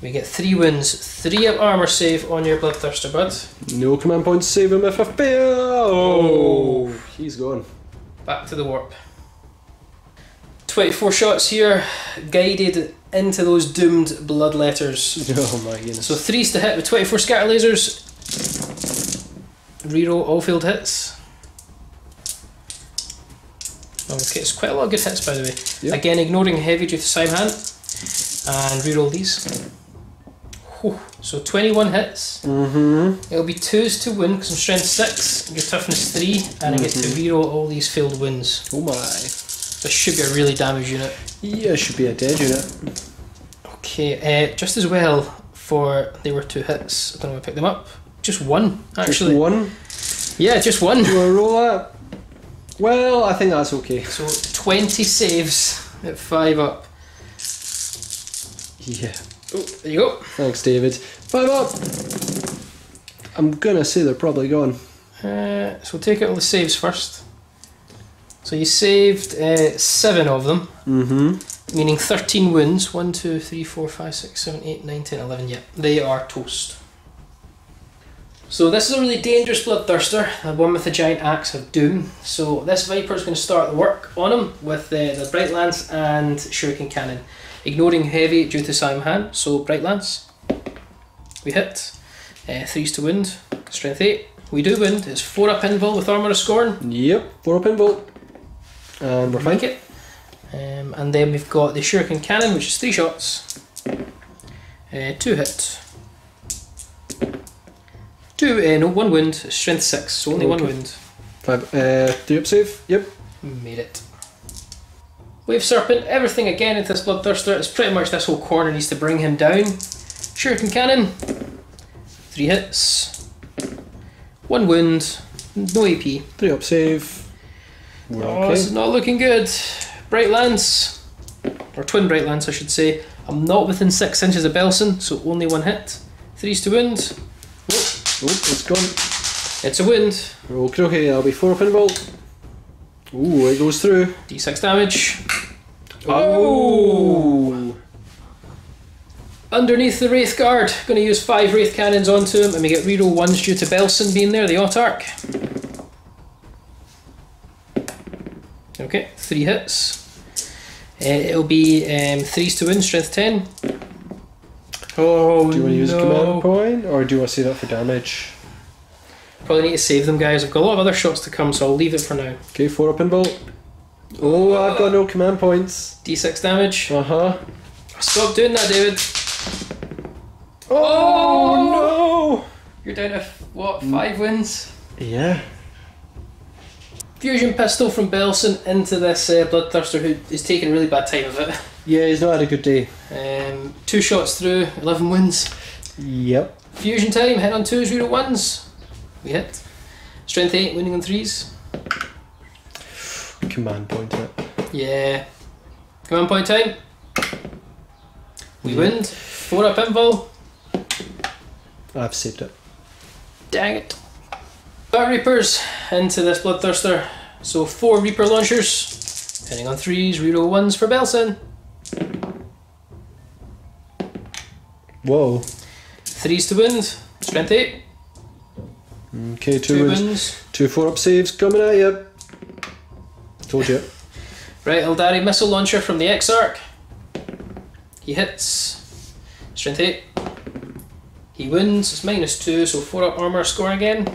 We get 3 wounds, 3 of armour save on your Bloodthirster, bud. No command points save him if I fail. Oh, he's gone. Back to the warp. 24 shots here, guided into those doomed blood letters. Oh my goodness. So 3's to hit with 24 scatter lasers. Reroll all field hits. Okay, it's quite a lot of good hits by the way. Yep. Again, ignoring Heavy Tooth Simon. And reroll these. Whew. So 21 hits. It'll be 2s to win because I'm strength 6, your toughness 3, and I get to reroll all these failed wins. Oh my. This should be a really damaged unit. Yeah, it should be a dead unit. Okay, just as well for they were 2 hits. I don't know if I picked them up. Just 1, actually. Just 1? Yeah, just 1. Do you want to roll that? Well, I think that's okay. So 20 saves at 5 up. Yeah. Oh, there you go. Thanks, David. 5 up! I'm gonna say they're probably gone. So we'll take out all the saves first. So you saved 7 of them. Meaning 13 wounds. 1, 2, 3, 4, 5, 6, 7, 8, 9, 10, 11. Yeah, they are toast. So this is a really dangerous Bloodthirster, the one with the giant axe of doom. So this Viper is going to start the work on him with the Bright Lance and Shuriken Cannon. Ignoring Heavy due to Simon hand, so Bright Lance. We hit. 3's to wound, strength 8. We do wound, it's 4 up invul with Armour of Scorn. Yep, 4 up invul. And we're fine. It. And then we've got the Shuriken Cannon, which is 3 shots. 2 hit. 1 wound, strength 6, so only 1 wound. 3 up save, yep. Made it. Wave Serpent, everything again into this Bloodthirster. It's pretty much this whole corner needs to bring him down. Shuriken Cannon, 3 hits. 1 wound, no AP. 3 up save. We're okay. This is not looking good. Bright Lance, or Twin Bright Lance I should say. I'm not within 6 inches of Belson, so only 1 hit. 3's to wound. Oh, it's gone. It's a wound. Okay, that'll be 4 up invul. Ooh, it goes through. D6 damage. Oh! Underneath the Wraith Guard, going to use 5 Wraith Cannons onto him, and we get reroll 1s due to Belson being there, the Autarch. Okay, 3 hits. It'll be 3's to win, strength 10. Oh, do you want to use a command point, or do you want to save that for damage? Probably need to save them, guys. I've got a lot of other shots to come, so I'll leave it for now. Okay, 4 up invul. Oh, I've got no command points. D6 damage. Stop doing that, David. Oh no! You're down to what, 5 wins? Yeah. Fusion pistol from Belson into this Bloodthirster who is taking a really bad time of it. Yeah, he's not had a good day. 2 shots through, 11 wins. Yep. Fusion time, hit on 2s, reroll 1s. We hit. Strength 8, winning on 3s. Command point it. Yeah. Command point time. We wind. 4 up invul. I've saved it. Dang it. Bat Reapers into this Bloodthirster. So 4 Reaper launchers, hitting on 3s, reroll 1s for Belson. Whoa. 3s to wound, strength 8. Okay, 2 2 wounds. wounds. 2 4-up saves coming at you. Told you. Right, Eldari Missile Launcher from the Exarch. He hits, strength 8. He wounds, it's -2, so 4-up armor score again.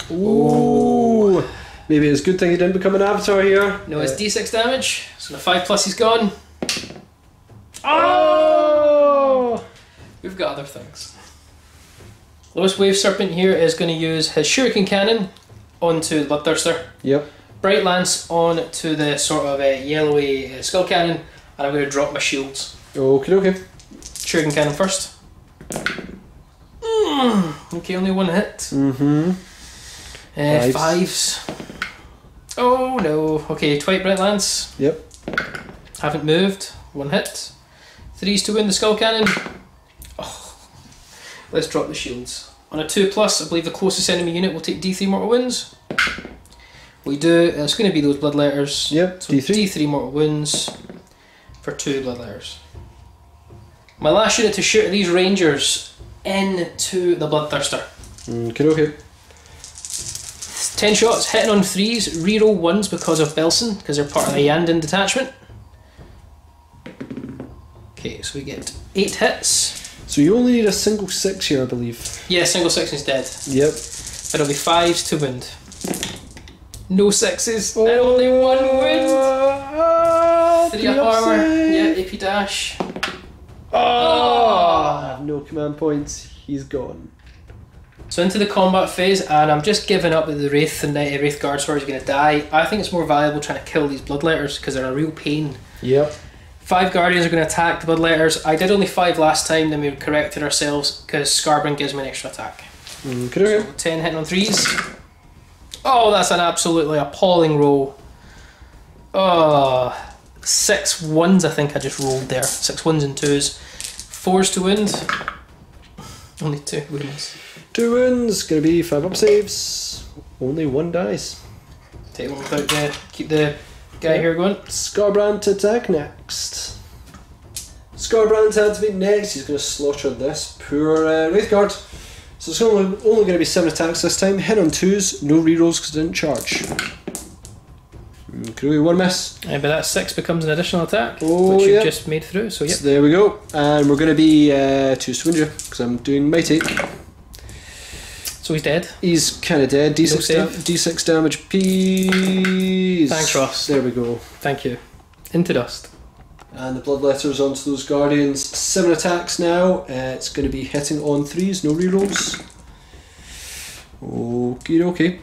Ooh. Maybe it's a good thing he didn't become an avatar here. No, it's D6 damage, so the 5+ he's gone. Oh! We've got other things. Lowest Wave Serpent here is going to use his Shuriken Cannon onto the Bloodthirster. Yep. Bright Lance onto the sort of yellowy Skull Cannon, and I'm going to drop my shields. Okay, okay. Shuriken Cannon first. Okay, only 1 hit. Mm-hmm. 5s. Oh no. Okay, Twite Bright Lance. Yep. Haven't moved. 1 hit. 3s to win the Skull Cannon. Oh. Let's drop the shields. On a 2+, I believe the closest enemy unit will take D3 mortal wounds. We do. It's going to be those Bloodletters. Yep. So D3. D3 mortal wounds for 2 Bloodletters. My last unit to shoot are these Rangers into the Bloodthirster. Okay, okay. 10 shots, hitting on 3s, reroll 1s because of Belson, because they're part of the Yandin detachment. Okay, so we get 8 hits. So you only need a single 6 here, I believe. Yeah, single 6 is dead. Yep. But it'll be 5s to wound. No 6s, and only 1 wound. 3 up armor, yeah, AP dash. Oh! I have no command points, he's gone. So into the combat phase, and I'm just giving up that the Wraith and Wraith Guardsword is going to die. I think it's more valuable trying to kill these Bloodletters because they're a real pain. Yep. 5 Guardians are going to attack the Bloodletters. I did only 5 last time, then we corrected ourselves because Scarbrand gives me an extra attack. Okay. So 10 hitting on 3s. Oh, that's an absolutely appalling roll. Oh, 6 1s I think I just rolled there. 6 1s and 2s. 4s to wound. Only 2 wounds. 2 wounds, gonna be 5-up saves. Only 1 dies. Take one without keep the guy here going. Scarbrand to attack next. Scarbrand had to be next. He's gonna slaughter this poor Wraithguard. So it's only going to be 7 attacks this time. Hit on 2s, no rerolls because it didn't charge. Okay, 1 miss. But that 6 becomes an additional attack, Oh, which you've yep. just made through. So yep. So there we go. And we're going to be 2 Swinja because I'm doing Mighty. So he's dead. He's kind of dead. D6 damage, please. Thanks, Ross. There we go. Thank you. Into dust. And the Bloodletters onto those Guardians. 7 attacks now. It's going to be hitting on 3s, no rerolls. Okie dokie.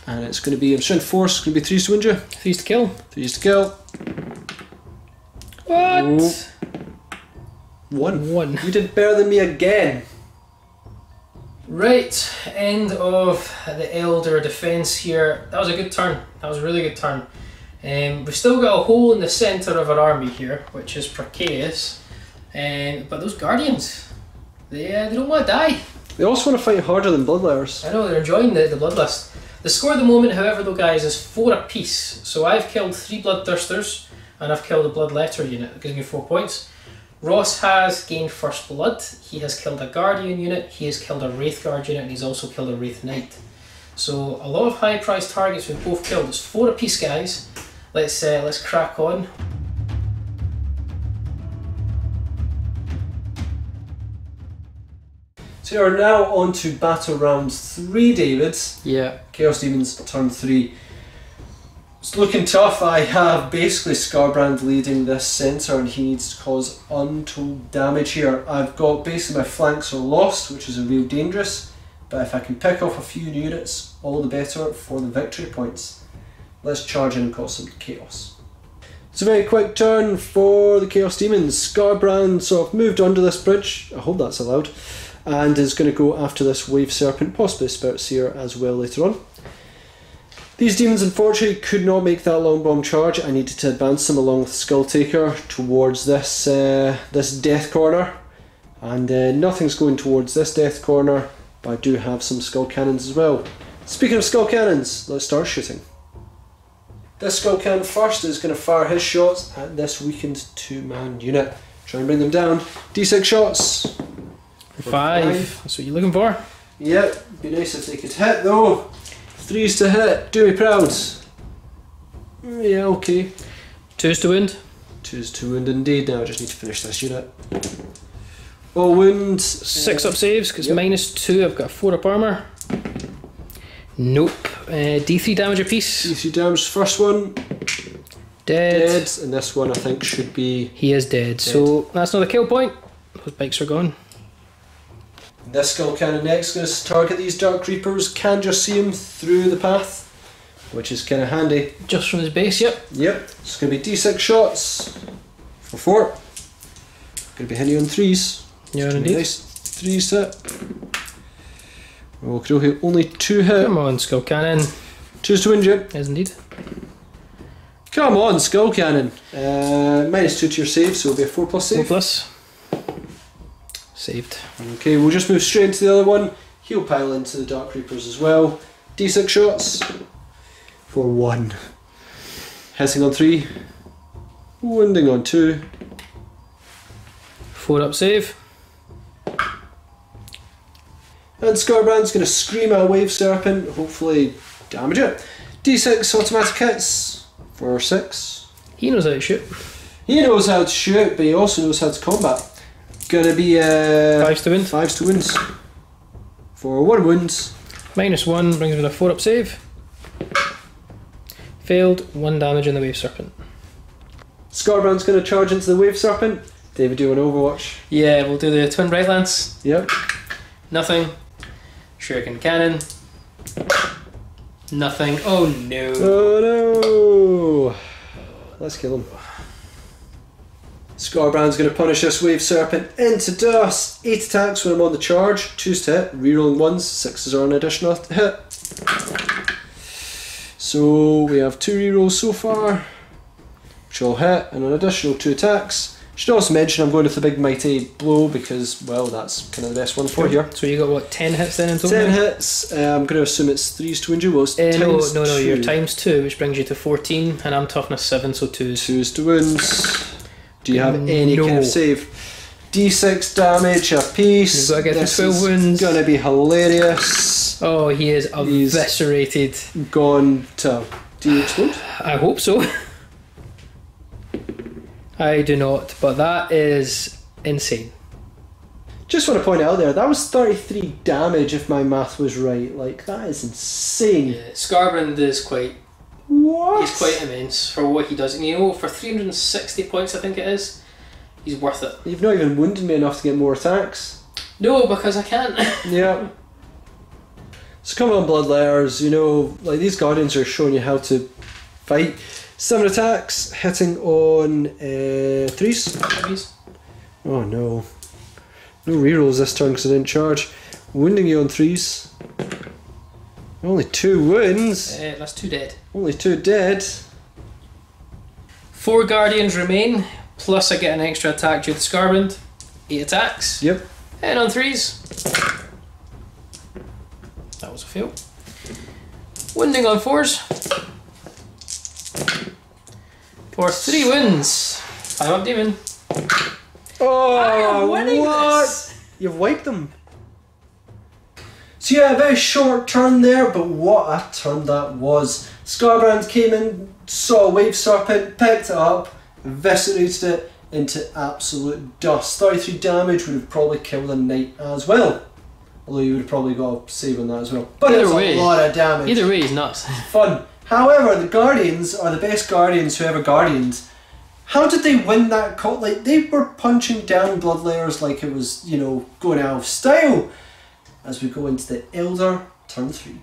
And it's going to be, I'm strength force, it's going to be 3 Swinja. 3s to kill. 3s to kill. What? 1. You did better than me again. Right, end of the Elder defence here. That was a good turn. That was a really good turn. We've still got a hole in the centre of our army here, which is precarious. But those Guardians, they don't want to die. They also want to fight harder than Bloodletters. I know, they're enjoying the bloodlust. The score at the moment, however, though, guys, is 4 apiece. So I've killed 3 Bloodthirsters, and I've killed a Bloodletter unit. That gives me 4 points. Ross has gained First Blood. He has killed a Guardian unit, he has killed a Wraithguard unit, and he's also killed a Wraith Knight. So a lot of high-priced targets we've both killed. It's 4 apiece, guys. Let's crack on. So we are now on to battle round 3, David. Yeah. Chaos Demons turn 3. It's looking tough. I have basically Scarbrand leading this centre and he needs to cause untold damage here. I've got basically my flanks are lost, which is a real dangerous, but if I can pick off a few units, all the better for the victory points. Let's charge in and cause some chaos. It's a very quick turn for the Chaos Demons. Scarbrand sort of moved under this bridge, I hope that's allowed, and is going to go after this Wave Serpent, possibly a Spirit Seer as well later on. These demons unfortunately could not make that long bomb charge. I needed to advance them along with Skull Taker towards this this death corner, and nothing's going towards this death corner. but I do have some skull cannons as well. Speaking of skull cannons, let's start shooting. This skull cannon first is going to fire his shots at this weakened 2-man unit. Try and bring them down. D6 shots. 5. That's what you're looking for. Yep, be nice if they could hit though. 3s to hit, do me proud. Yeah, okay. 2s to wound. 2s to wound indeed. Now I just need to finish this unit. Oh, wound. 6 up saves, because -2, I've got 4 up armour. Nope. D3 damage apiece. D3 damage, first one. Dead. And this one I think should be... He is dead. So that's not a kill point. Those bikes are gone. This skull cannon next is going to target these Dark Reapers. Can just see him through the path, which is kind of handy. Just from his base, yep. Yep. It's going to be D6 shots for 4. Going to be hitting you on 3s. Yeah, indeed. Nice. 3s hit. Okay, only 2 hit. Come on, skull cannon. 2s to injure. Is indeed. Come on, skull cannon. -2 to your save, so it'll be a 4+ save. 4+. Saved. Okay, we'll just move straight into the other one. He'll pile into the Dark Reapers as well. D6 shots for 1. Hitting on 3. Wounding on 2. 4 up save. And Scarbrand's going to scream at a Wave Serpent, hopefully damage it. D6 automatic hits for 6. He knows how to shoot. He knows how to shoot, but he also knows how to combat. Gonna be 5s to wound. 5s to wounds for 1 wound. -1 brings me to a 4 up save. Failed. 1 damage in the Wave Serpent. Scarbrand's going to charge into the Wave Serpent. David, do you want Overwatch? Yeah, we'll do the Twin Bright Lance. Yep. Nothing. Shuriken Cannon. Nothing. Oh no. Oh no! Let's kill him. Scarbrand's going to punish this Wave Serpent into dust. 8 attacks when I'm on the charge. 2s to hit. Rerolling 1s. 6s are an additional hit. So we have 2 rerolls so far, which all hit, and an additional 2 attacks. Should also mention I'm going with the big mighty blow because, well, that's kind of the best one for here. So you got what, 10 hits then in total? 10 hits. I'm going to assume it's 3s to injure. Well, it's no, you're times 2, which brings you to 14, and I'm toughness 7, so 2s. 2s to wounds. Do you have any kind of save? D6 damage a piece. You've got to get this to 12 wounds. Gonna be hilarious. Oh, he is eviscerated. He's gone to. Do you explode? I hope so. I do not, but that is insane. Just want to point out there, that was 33 damage if my math was right. Like, that is insane. Yeah, Scarbrand is quite... What? He's quite immense for what he does. And you know, for 360 points I think it is, he's worth it. You've not even wounded me enough to get more attacks. No, because I can't. Yeah. So come on, Bloodlayers, you know, like these Guardians are showing you how to fight. 7 attacks, hitting on 3s. Oh no. No rerolls this turn because I didn't charge. Wounding you on 3s. Only 2 wounds. That's 2 dead. Only 2 dead. 4 Guardians remain, plus I get an extra attack due to Scarbrand. 8 attacks. Yep. And on 3s. That was a fail. Wounding on 4s. For 3 wounds. 5 up demon. Oh, I am winning what? this. You've wiped them. So yeah, a very short turn there, but what a turn that was. Scarbrand came in, saw a Wave Serpent, picked it up, eviscerated it into absolute dust. 33 damage would have probably killed a knight as well. Although you would have probably got a save on that as well. But it's a lot of damage. Either way, he's nuts. Fun. However, the Guardians are the best Guardians who ever Guardianed. How did they win that cult? Like, they were punching down Bloodlayers like it was, you know, going out of style. As we go into the Eldar turn 3.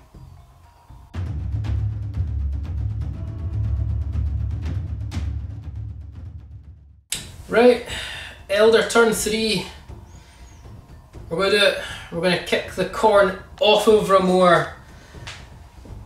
Right, Eldar turn 3. We're going to kick the corn off of Vra'mor.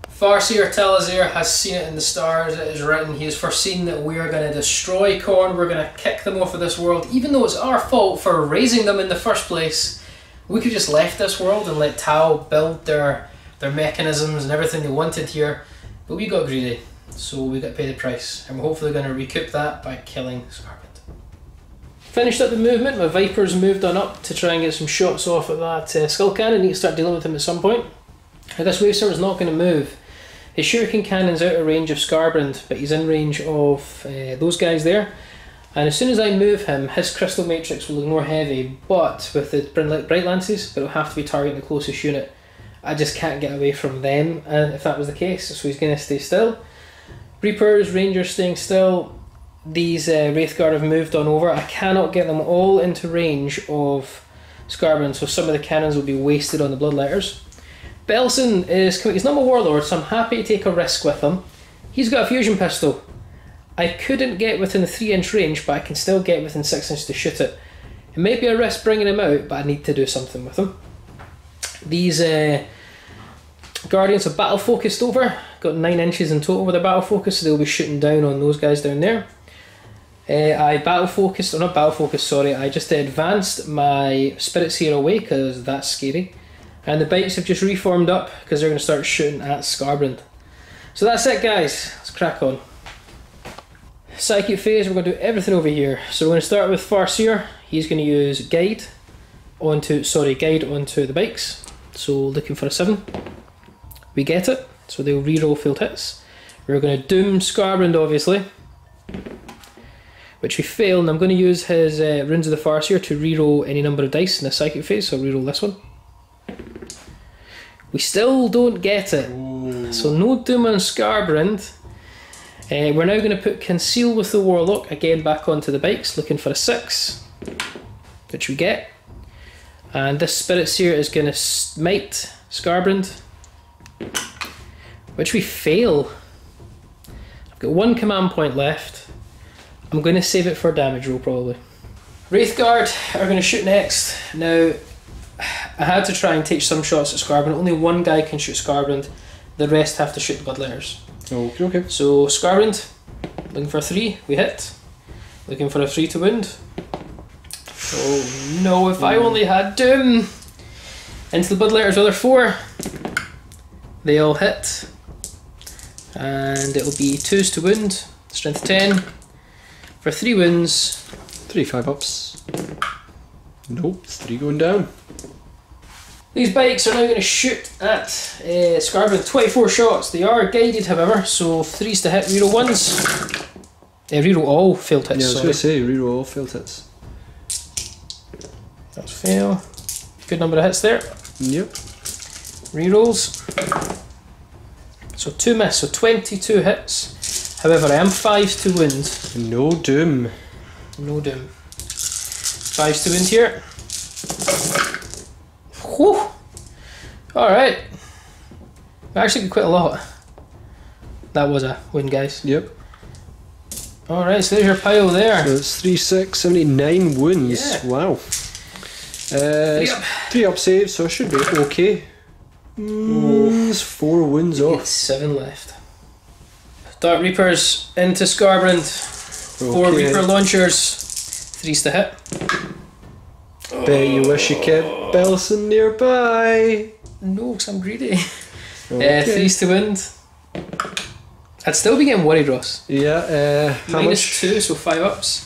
Farseer Talsaar has seen it in the stars. It is written. He has foreseen that we are going to destroy Khorne. We're going to kick them off of this world, even though it's our fault for raising them in the first place. We could just left this world and let Tau build their mechanisms and everything they wanted here, but we got greedy, so we got paid the price, and we're hopefully going to recoup that by killing Scarband. Finished up the movement. My Viper's moved on up to try and get some shots off at that skull cannon. Need to start dealing with him at some point. Now this Waveserver's not going to move. His shuriken cannon's out of range of Scarband, but he's in range of those guys there. And as soon as I move him, his crystal matrix will ignore heavy, but with the bright lances, it'll have to be targeting the closest unit. I just can't get away from them, and if that was the case, so he's going to stay still. Reapers, Rangers staying still. These Wraithguard have moved on over. I cannot get them all into range of Scarband, so some of the cannons will be wasted on the Bloodletters. Belson is coming. He's not a warlord, so I'm happy to take a risk with him. He's got a fusion pistol. I couldn't get within the 3-inch range, but I can still get within 6 inches to shoot it. It may be a risk bringing him out, but I need to do something with him. These Guardians are battle focused over. Got 9 inches in total with their battle focus, so they'll be shooting down on those guys down there. I just advanced my Spirits here away because that's scary. And the Bites have just reformed up because they're going to start shooting at Scarband. So that's it, guys. Let's crack on. Psychic phase, we're going to do everything over here. So we're going to start with Farseer. He's going to use guide onto the bikes. So looking for a 7. We get it, so they'll reroll failed hits. We're going to doom Scarband, obviously, which we fail, and I'm going to use his Runes of the Farseer to reroll any number of dice in the psychic phase, so I'll reroll this one. We still don't get it. Ooh. So no doom on Scarband. We're now going to put Conceal with the Warlock again back onto the bikes, looking for a 6, which we get. And this Spirit Seer is going to smite Scarband, which we fail. I've got 1 command point left. I'm going to save it for a damage roll probably. Wraithguard are going to shoot next. Now, I had to try and take some shots at Scarband. Only 1 guy can shoot Scarband. The rest have to shoot the Bloodletters. Okay. So Scarband, looking for a 3, we hit. Looking for a 3 to wound. Oh no, if I only had Doom! Into the Bloodletters, other 4. They all hit. And it'll be 2s to wound, strength 10. For 3 wounds. 3 5-ups. Nope, 3 going down. These bikes are now going to shoot at Scarband. 24 shots. They are guided, however, so 3s to hit, reroll 1s. Reroll all failed hits. Yeah, I was going to say, reroll all failed hits. That's fail. Good number of hits there. Yep. Rerolls. So 2 miss, so 22 hits. However, I am 5s to wound. No doom. No doom. 5s to wound here. Whew. Alright. I actually did quite a lot. That was a win, guys. Yep. Alright, so there's your pile there. So it's 3, 6, 79 wounds. Yeah. Wow. 3 up saves, so it should be okay. There's 4 wounds off. 7 left. Dark Reapers into Scarband. 4 Reaper launchers. 3s to hit. Bet you wish you kept Belson nearby. No, because I'm greedy. Okay. 3s to wound. I'd still be getting worried, Ross. Yeah, how much? -2, so 5 ups.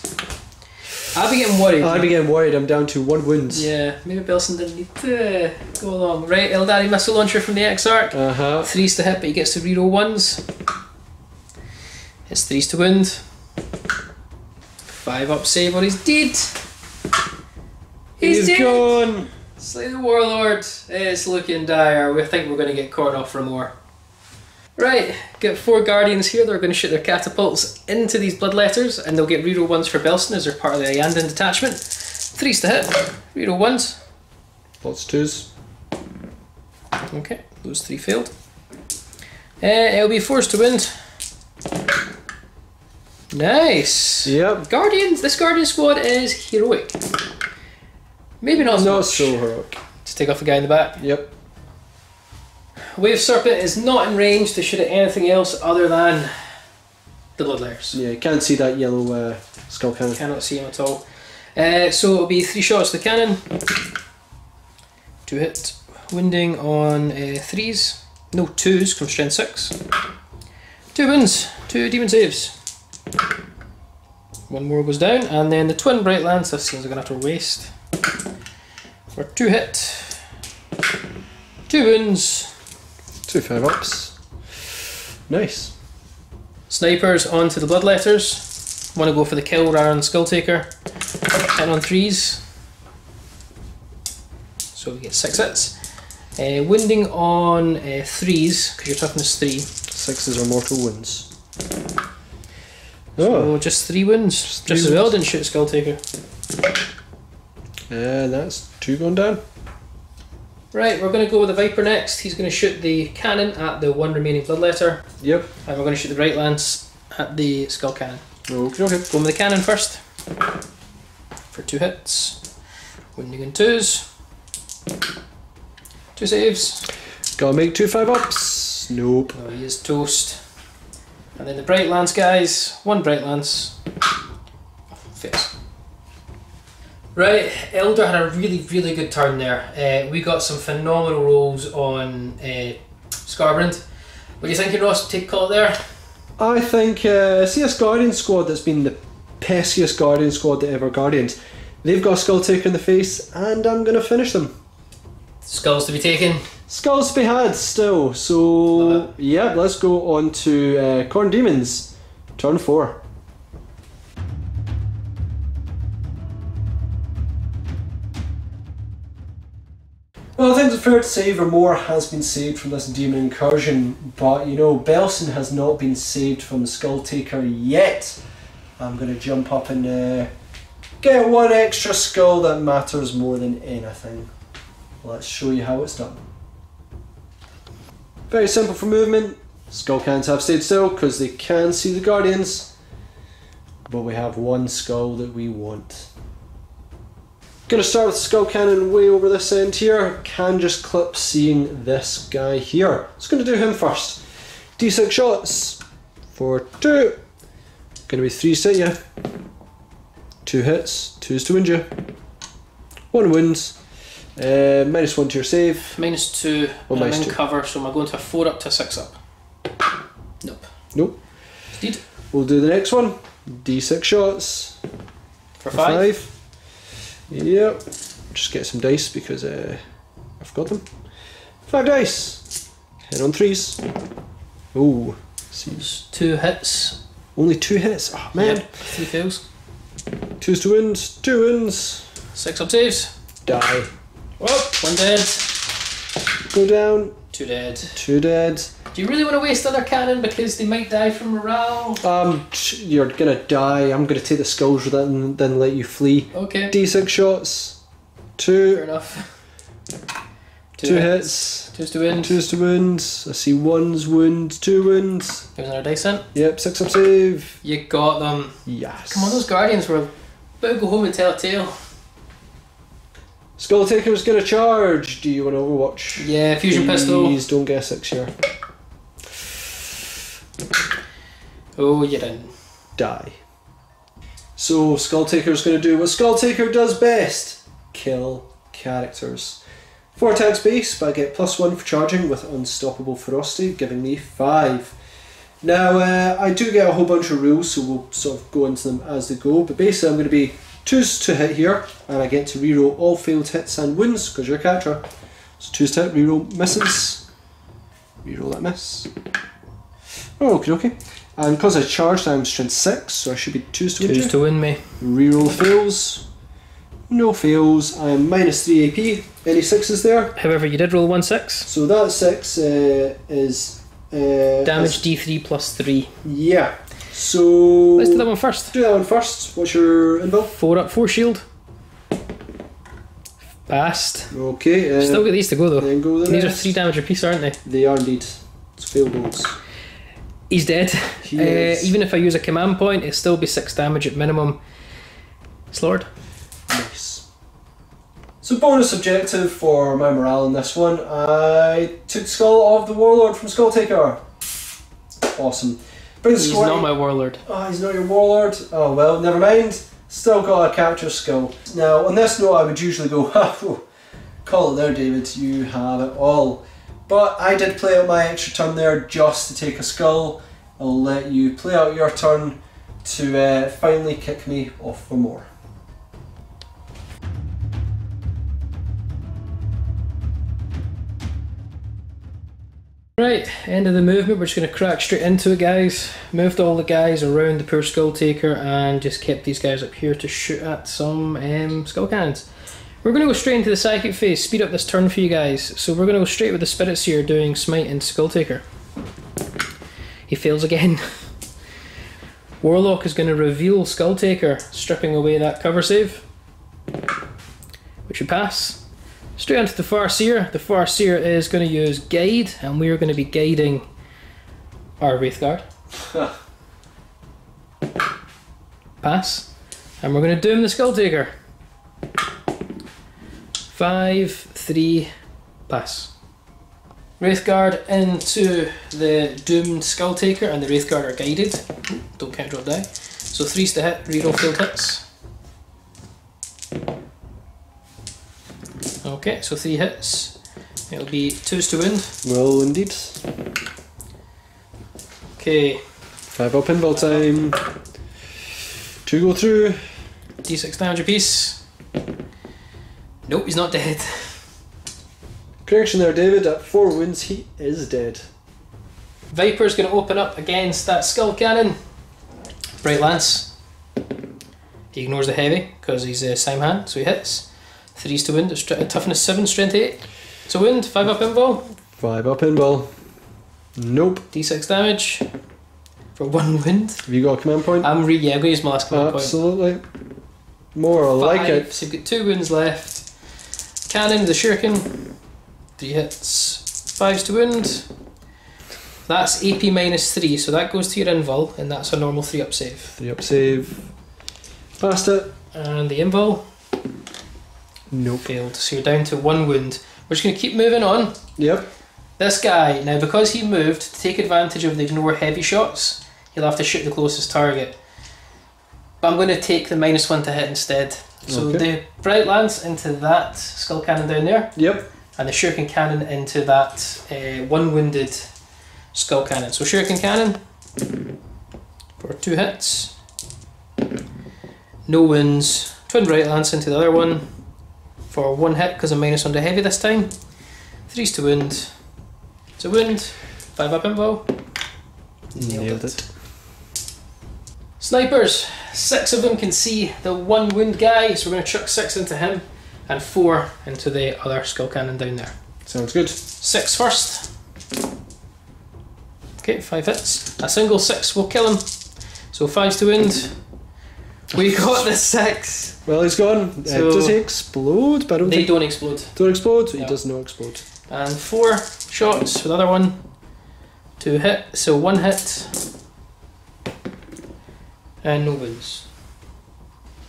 I'd be getting worried. I'd be getting worried, I'm down to 1 wound. Yeah, maybe Belson didn't need to go along. Right, Eldari missile launcher from the Exarch. 3s to hit, but he gets to reroll 1s. It's 3s to wound. 5 up save, or he's dead. He's dead. Gone. Slay the Warlord. It's looking dire. We think we're going to get caught off Vra'mor. Right, got 4 Guardians here. They're going to shoot their catapults into these Bloodletters, and they'll get reroll 1s for Belson as they're part of the Yandin detachment. 3s to hit, reroll 1s. Lots 2s. Okay, those 3 failed. It'll be 4s to wound. Nice. Yep. Guardians. This Guardian squad is heroic. Maybe not so much. so heroic. Just take off the guy in the back. Yep. Wave Serpent is not in range to shoot at anything else other than the Bloodletters. Yeah, you can't see that yellow skull cannon. Cannot see him at all. So it'll be 3 shots to the cannon. 2 hit. Wounding on 3s. No, 2s from strength 6. 2 wounds, 2 demon saves. One more goes down, and then the twin bright lance, this seems like I'm going to have to waste. For 2 hit. 2 wounds. 2 5-ups. Nice. Snipers onto the bloodletters. Want to go for the kill rather than skull taker. And on 3s. So we get 6 hits. Wounding on 3s, because your toughness 3. 6s are mortal wounds. So just 3 wounds. Just as well, didn't shoot a skull taker. And that's 2 going down. Right, we're going to go with the Viper next. He's going to shoot the cannon at the 1 remaining bloodletter. Yep. And we're going to shoot the bright lance at the skull cannon. Okay. Going with the cannon first. For 2 hits. Wounding in 2s. 2 saves. Gotta make 2 5-ups. Nope. Oh, he is toast. And then the bright lance guys. 1 bright lance. Fails. Right, Eldar had a really good turn there. We got some phenomenal rolls on Scarbrand. What do you think, Ross? Take a call there? I think, see this Guardian squad that's been the pestiest Guardian squad that ever Guardians. They've got a Skull Taker in the face, and I'm going to finish them. Skulls to be taken. Skulls to be had still, so yeah, let's go on to Khorne Demons, turn 4. Well, I think it's fair to say Vra'mor has been saved from this demon incursion, but you know, Belson has not been saved from the Skull Taker yet. I'm going to jump up and get 1 extra skull that matters more than anything. Let's show you how it's done. Very simple for movement. Skull cannons have stayed still because they can see the Guardians, but we have 1 skull that we want. Gonna start with the skull cannon way over this end here. Can just clip seeing this guy here. Just gonna do him first. D6 shots for 2. Gonna be 3 to hit you. 2 hits, 2s to wound you. 1 wound. -1 to your save. -2. Well, I'm in -2. cover, so am I going to a 4 up to a 6 up? Nope. Nope. Indeed. We'll do the next one. D6 shots For 5. Yep. Just get some dice because I forgot them. 5 dice. Hit on 3s. Oh, see. 2 hits. Only 2 hits. Oh man. Yep. 3 fails. 2s to wound. 2 wounds. 6 up saves. Die. Oh, 1 dead. Go down. 2 dead. 2 dead. Do you really want to waste other cannon because they might die from morale? You're gonna die. I'm gonna take the skulls rather than let you flee. Okay. D6 shots. 2. Fair enough. 2 hits. 2s to wound. 2s to wound. I see 1's wound. 2 wounds. There's another dice in. Yep, 6 up save. You got them. Yes. Come on, those Guardians were about to go home and tell a tale. Skull Taker's gonna charge. Do you want to Overwatch? Yeah, fusion pistol. Please don't get a 6 here. Oh, you're in. Die. So Skull Taker's gonna do what Skull Taker does best. Kill characters. 4 attacks base, but I get +1 for charging with Unstoppable Ferocity, giving me 5. Now, I do get a whole bunch of rules, so we'll sort of go into them as they go, but basically I'm going to be 2s to hit here, and I get to reroll all failed hits and wounds, because you're a character. So 2s to hit, reroll misses, reroll that miss. Oh, okay. And because I charged, I'm strength 6, so I should be 2s to win. 2s to win me. Reroll fails. No fails. I am -3 AP. Any 6s there? However, you did roll 1/6. So that 6 is... Damage D3 +3. Yeah. So... Let's do that one first. Do that one first. What's your inbuild? 4 up, 4 shield. Fast. Okay. Still got these to go though. Then go the These rest. are 3 damage apiece, aren't they? They are indeed. It's failed rolls. He's dead. He is. Even if I use a command point, it'll still be 6 damage at minimum. Slord. Nice. So bonus objective for my morale in this one. I took Skull of the Warlord from Skull Taker. Awesome. Bring the He's squad. not my warlord. Oh, he's not your Warlord? Oh well, never mind. Still got a character skull. Now, on this note, I would usually go, call it there, David. You have it all. But I did play out my extra turn there just to take a skull. I'll let you play out your turn to finally kick me off for more. Right, end of the movement. We're just going to crack straight into it, guys. Moved all the guys around the poor skull taker and just kept these guys up here to shoot at some skull cannons. We're going to go straight into the psychic phase, speed up this turn for you guys. So we're going to go straight with the spirits here, doing smite into skull taker. He fails again. Warlock is going to reveal skull taker, stripping away that cover save, which we pass. Straight onto the Farseer. The Farseer is going to use Guide, and we are going to be guiding our Wraithguard. Pass. And we're going to doom the Skull Taker. 5, 3, pass. Wraithguard into the doomed Skull Taker, and the Wraithguard are guided. Don't count drop die. So 3's to hit, reroll failed hits. Okay, so 3 hits. It'll be 2's to wound. Well, indeed. Okay. 5 up pinball time. 2 go through. D6 damage apiece. Nope, he's not dead. Correction there, David. At 4 wounds, he is dead. Viper's going to open up against that skull cannon. Bright Lance. He ignores the heavy because he's a Simhan, so he hits. 3's to wound, toughness 7, strength 8. To wound, 5 up invul. 5 up pinball. Nope. D6 damage for 1 wound. Have you got a command point? I'm going to use my last command Absolutely. More, I like it. So you've got 2 wounds left. Cannon, the shuriken. 3 hits. 5's to wound. That's AP minus 3, so that goes to your invul, and that's a normal 3 up save. 3 up save. Passed it. And the invul. Nope. Failed. So you're down to 1 wound. We're just going to keep moving on. Yep. This guy, now because he moved, to take advantage of the ignore heavy shots, he'll have to shoot the closest target. But I'm going to take the -1 to hit instead. So okay. the Bright Lance into that skull cannon down there. Yep. And the shuriken cannon into that 1 wounded skull cannon. So shuriken cannon for 2 hits. No wounds. Twin Bright Lance into the other one for 1 hit because I'm -1 to heavy this time. 3's to wound. To wound. 5 up invul. Nailed it. Snipers. 6 of them can see the 1 wound guy, so we're going to chuck 6 into him and 4 into the other skull cannon down there. Sounds good. 6 first. Okay, 5 hits. A single 6 will kill him. So 5's to wound. We got the 6. Well, he's gone. So does he explode? But I don't they think don't explode. Don't explode? No. He does not explode. And 4 shots for the other one to hit. So 1 hit. And no wounds.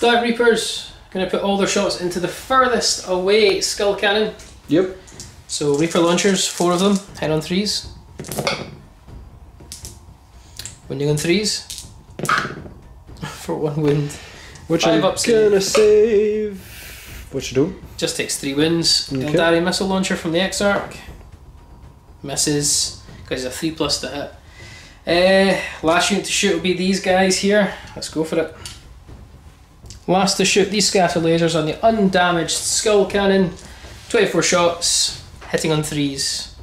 Dark Reapers. Going to put all their shots into the furthest away skull cannon. Yep. So Reaper launchers, 4 of them, hit on 3s. Wounding on 3s. For 1 wound. Which 5 I'm up gonna save. What you do? Just takes 3 wounds. Okay. Eldari missile launcher from the Exarch. Misses, because he's a 3+ to hit. Last unit to shoot will be these guys here. Let's go for it. Last to shoot these scatter lasers on the undamaged skull cannon. 24 shots, hitting on 3s.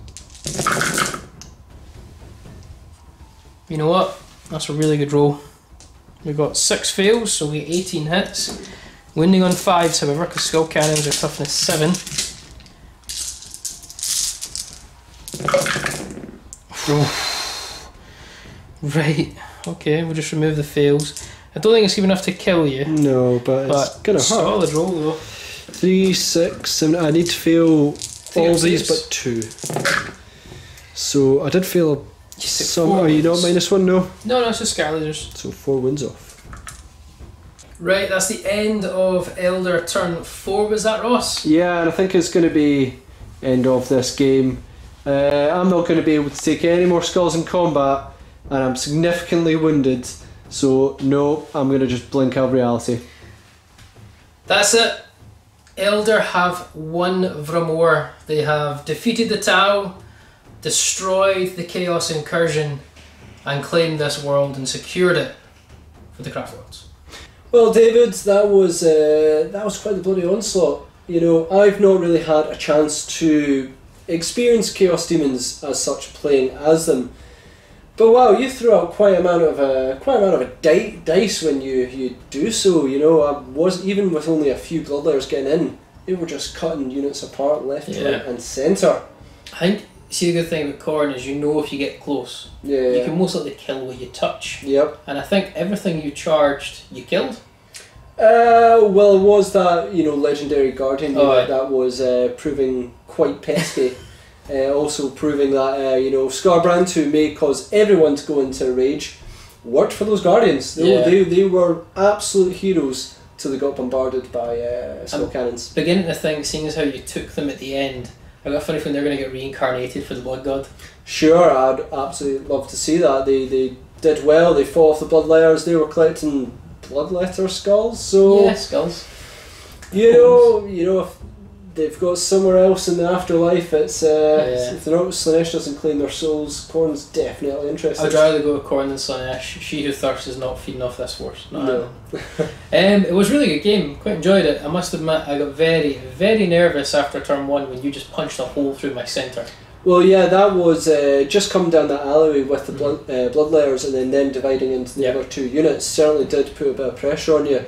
You know what? That's a really good roll. We've got 6 fails, so we get 18 hits. Wounding on 5s, however, because skull cannons are toughness 7. Right, okay, we'll just remove the fails. I don't think it's even enough to kill you. No, but it's gonna hurt. Solid roll though. 3, 6, 7. I need to fail all these but 2. So I did fail some. Are you not -1? No. No, it's just scar lasers. So 4 wounds off. Right, that's the end of Eldar turn 4. Was that, Ross? Yeah, and I think it's going to be end of this game. I'm not going to be able to take any more skulls in combat, and I'm significantly wounded. So no, I'm going to just blink out reality. That's it. Eldar have won Vra'mor. They have defeated the Tau, destroyed the Chaos Incursion, and claimed this world and secured it for the Craftworlds. Well, David, that was quite the bloody onslaught. You know, I've not really had a chance to experience Chaos Demons as such, playing as them. But wow, you threw out quite a amount of dice when you do so. You know, I was even with only a few bloodlayers getting in, they were just cutting units apart left, right, and centre. I think, see, the good thing with Khorne is, you know, if you get close, you can most likely kill what you touch. Yep. And I think everything you charged, you killed. Well, it was that, you know, legendary guardian unit that was proving quite pesky. Also proving that, you know, Scarbrand, who may cause everyone to go into a rage, worked for those guardians. They were absolute heroes till they got bombarded by spell cannons. Beginning to think, seeing as how you took them at the end, I got a funny feeling they're going to get reincarnated for the Blood God. Sure, I'd absolutely love to see that. They did well, they fought off the blood layers, they were collecting bloodletter skulls, so... Yeah, skulls. You know, if they've got somewhere else in the afterlife, it's if they're not, Slaanesh doesn't claim their souls, Khorne's definitely interested. I'd rather go with Khorne than Slaanesh. She who thirsts is not feeding off this force. No. It was a really good game, quite enjoyed it. I must admit, I got very, very nervous after turn 1 when you just punched a hole through my centre. Well, yeah, that was just coming down that alleyway with the blood layers and then them dividing into the other two units certainly did put a bit of pressure on you.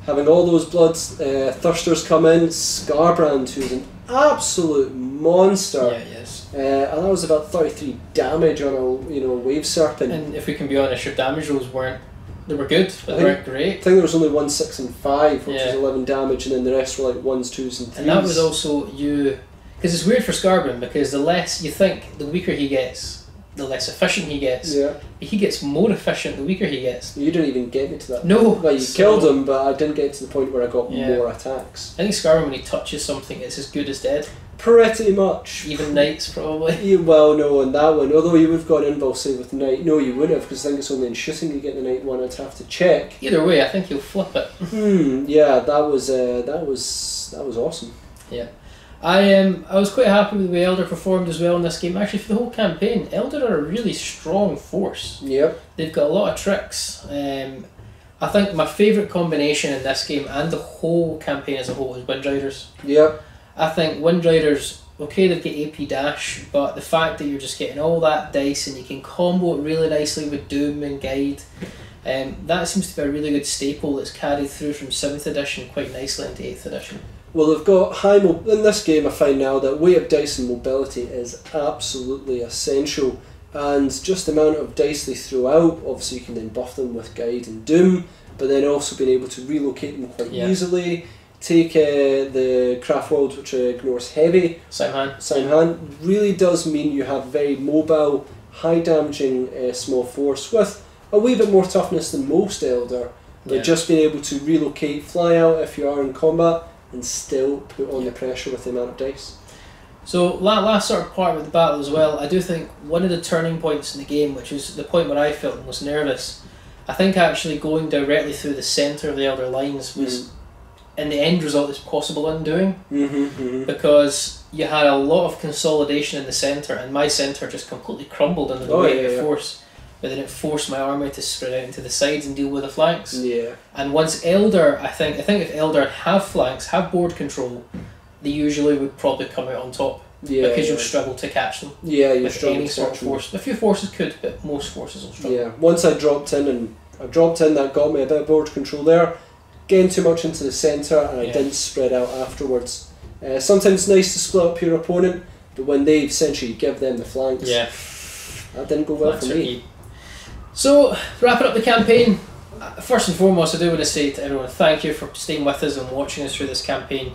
Having all those thirsters come in, Scarbrand, who's an absolute monster. Yeah, yes. And that was about 33 damage on a wave serpent. And if we can be honest, your damage rolls weren't good, but they weren't great. I think there was only 1, 6 and 5, which was 11 damage, and then the rest were like 1s, 2s and 3s. And that was also you, because it's weird for Scarbrand, because the less you think, the weaker he gets, the less efficient he gets. Yeah. He gets more efficient the weaker he gets. You didn't even get me to that. No. Well, you killed him, but I didn't get to the point where I got more attacks. I think Scarbrand, when he touches something, it's as good as dead. Pretty much. Even Knights, probably. Well, no, on that one. Although you would have got an invulse save with Knight. No, you wouldn't have, because I think it's only in shooting you get the Knight one. I'd have to check. Either way, I think he'll flip it. Yeah, that was awesome. Yeah. I was quite happy with the way Eldar performed as well in this game. Actually, for the whole campaign, Eldar are a really strong force. Yep. They've got a lot of tricks. I think my favourite combination in this game and the whole campaign as a whole is Windriders. Yep. I think Windriders, okay, they've got AP dash, but the fact that you're just getting all that dice and you can combo it really nicely with Doom and Guide, that seems to be a really good staple that's carried through from 7th edition quite nicely into 8th edition. Well, they've got in this game. I find now that weight of dice and mobility is absolutely essential, and just the amount of dice they throw out. Obviously, you can then buff them with Guide and Doom, but then also being able to relocate them quite easily. Take the Craftworld, which ignores heavy. Samhan really does mean you have very mobile, high damaging small force with a wee bit more toughness than most Eldar, but just being able to relocate, fly out if you are in combat, and still put on the pressure with the amount of dice. So last sort of part with the battle as well, I do think one of the turning points in the game, which is the point where I felt the most nervous, I think actually going directly through the centre of the Eldar lines was, in the end result, is possible undoing. Because you had a lot of consolidation in the centre, and my centre just completely crumbled under the weight of force. But then it forced my army to spread out into the sides and deal with the flanks. Yeah. And once Eldar, I think if Eldar have flanks, have board control, they usually would probably come out on top. Yeah. Because you'll struggle to catch them. Yeah, you'll struggle any sort of force. A few forces could, but most forces will struggle. Yeah. Once I dropped in, that got me a bit of board control there. Getting too much into the centre, and I didn't spread out afterwards. Sometimes it's nice to split up your opponent, but when they essentially give them the flanks, that didn't go well for me. So, wrapping up the campaign, first and foremost I do want to say to everyone thank you for staying with us and watching us through this campaign.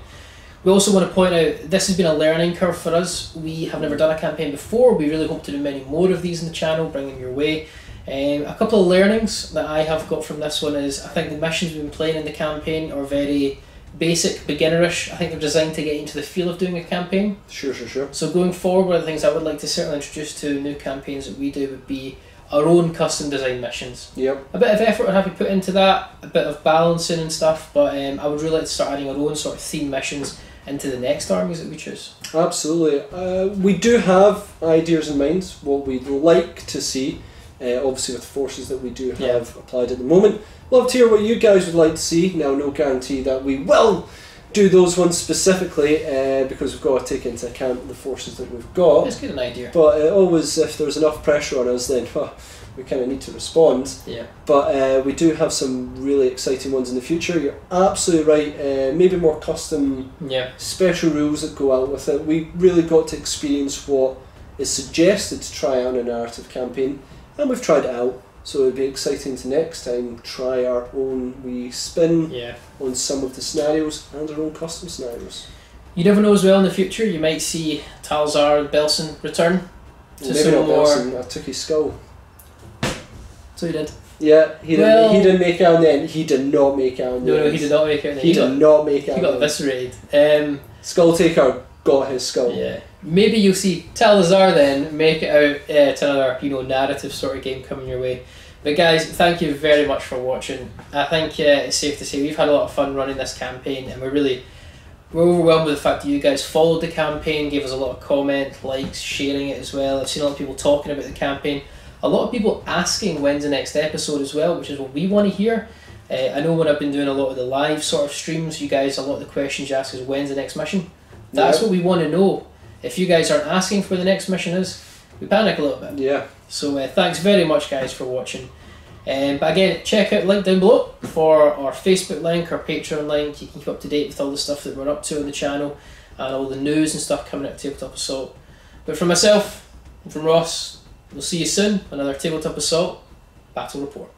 We also want to point out this has been a learning curve for us. We have never done a campaign before. We really hope to do many more of these in the channel, bring them your way. A couple of learnings that I have got from this one is I think the missions we've been playing in the campaign are very basic, beginnerish. I think they're designed to get into the feel of doing a campaign. Sure. So going forward, one of the things I would like to certainly introduce to new campaigns that we do would be our own custom design missions. Yep. A bit of effort would have to be put into that, a bit of balancing and stuff, but I would really like to start adding our own sort of theme missions into the next armies that we choose. Absolutely. We do have ideas in mind, what we'd like to see, obviously with the forces that we do have applied at the moment. Love to hear what you guys would like to see. Now, no guarantee that we will do those ones specifically, because we've got to take into account the forces that we've got. Let's get an idea. But always, if there's enough pressure on us, then we kind of need to respond. Yeah. But we do have some really exciting ones in the future. You're absolutely right. Maybe more custom special rules that go out with it. We really got to experience what is suggested to try on a narrative campaign, and we've tried it out. So it'd be exciting to next time try our own wee spin on some of the scenarios and our own custom scenarios. You never know as well in the future, you might see Talsaar and Belson return to Maybe some not more... Belson, I took his skull. So he did? Yeah, he didn't make out in the end. He did not make out in the end. No, he did not make out in the end. He did not make out. He got eviscerated. Skull Taker got his skull. Yeah. Maybe you'll see Talsaar then make it out to another, narrative sort of game coming your way. But guys, thank you very much for watching. I think it's safe to say we've had a lot of fun running this campaign, and we're overwhelmed with the fact that you guys followed the campaign, gave us a lot of comments, likes, sharing it as well. I've seen a lot of people talking about the campaign. A lot of people asking when's the next episode as well, which is what we want to hear. I know when I've been doing a lot of the live sort of streams, you guys, a lot of the questions you ask is when's the next mission? That's what we want to know. If you guys aren't asking for the next mission is, we panic a little bit. Yeah. So thanks very much guys for watching. But again, check out the link down below for our Facebook link, our Patreon link. You can keep up to date with all the stuff that we're up to on the channel and all the news and stuff coming out of Tabletop Assault. But from myself and from Ross, we'll see you soon. Another Tabletop Assault Battle Report.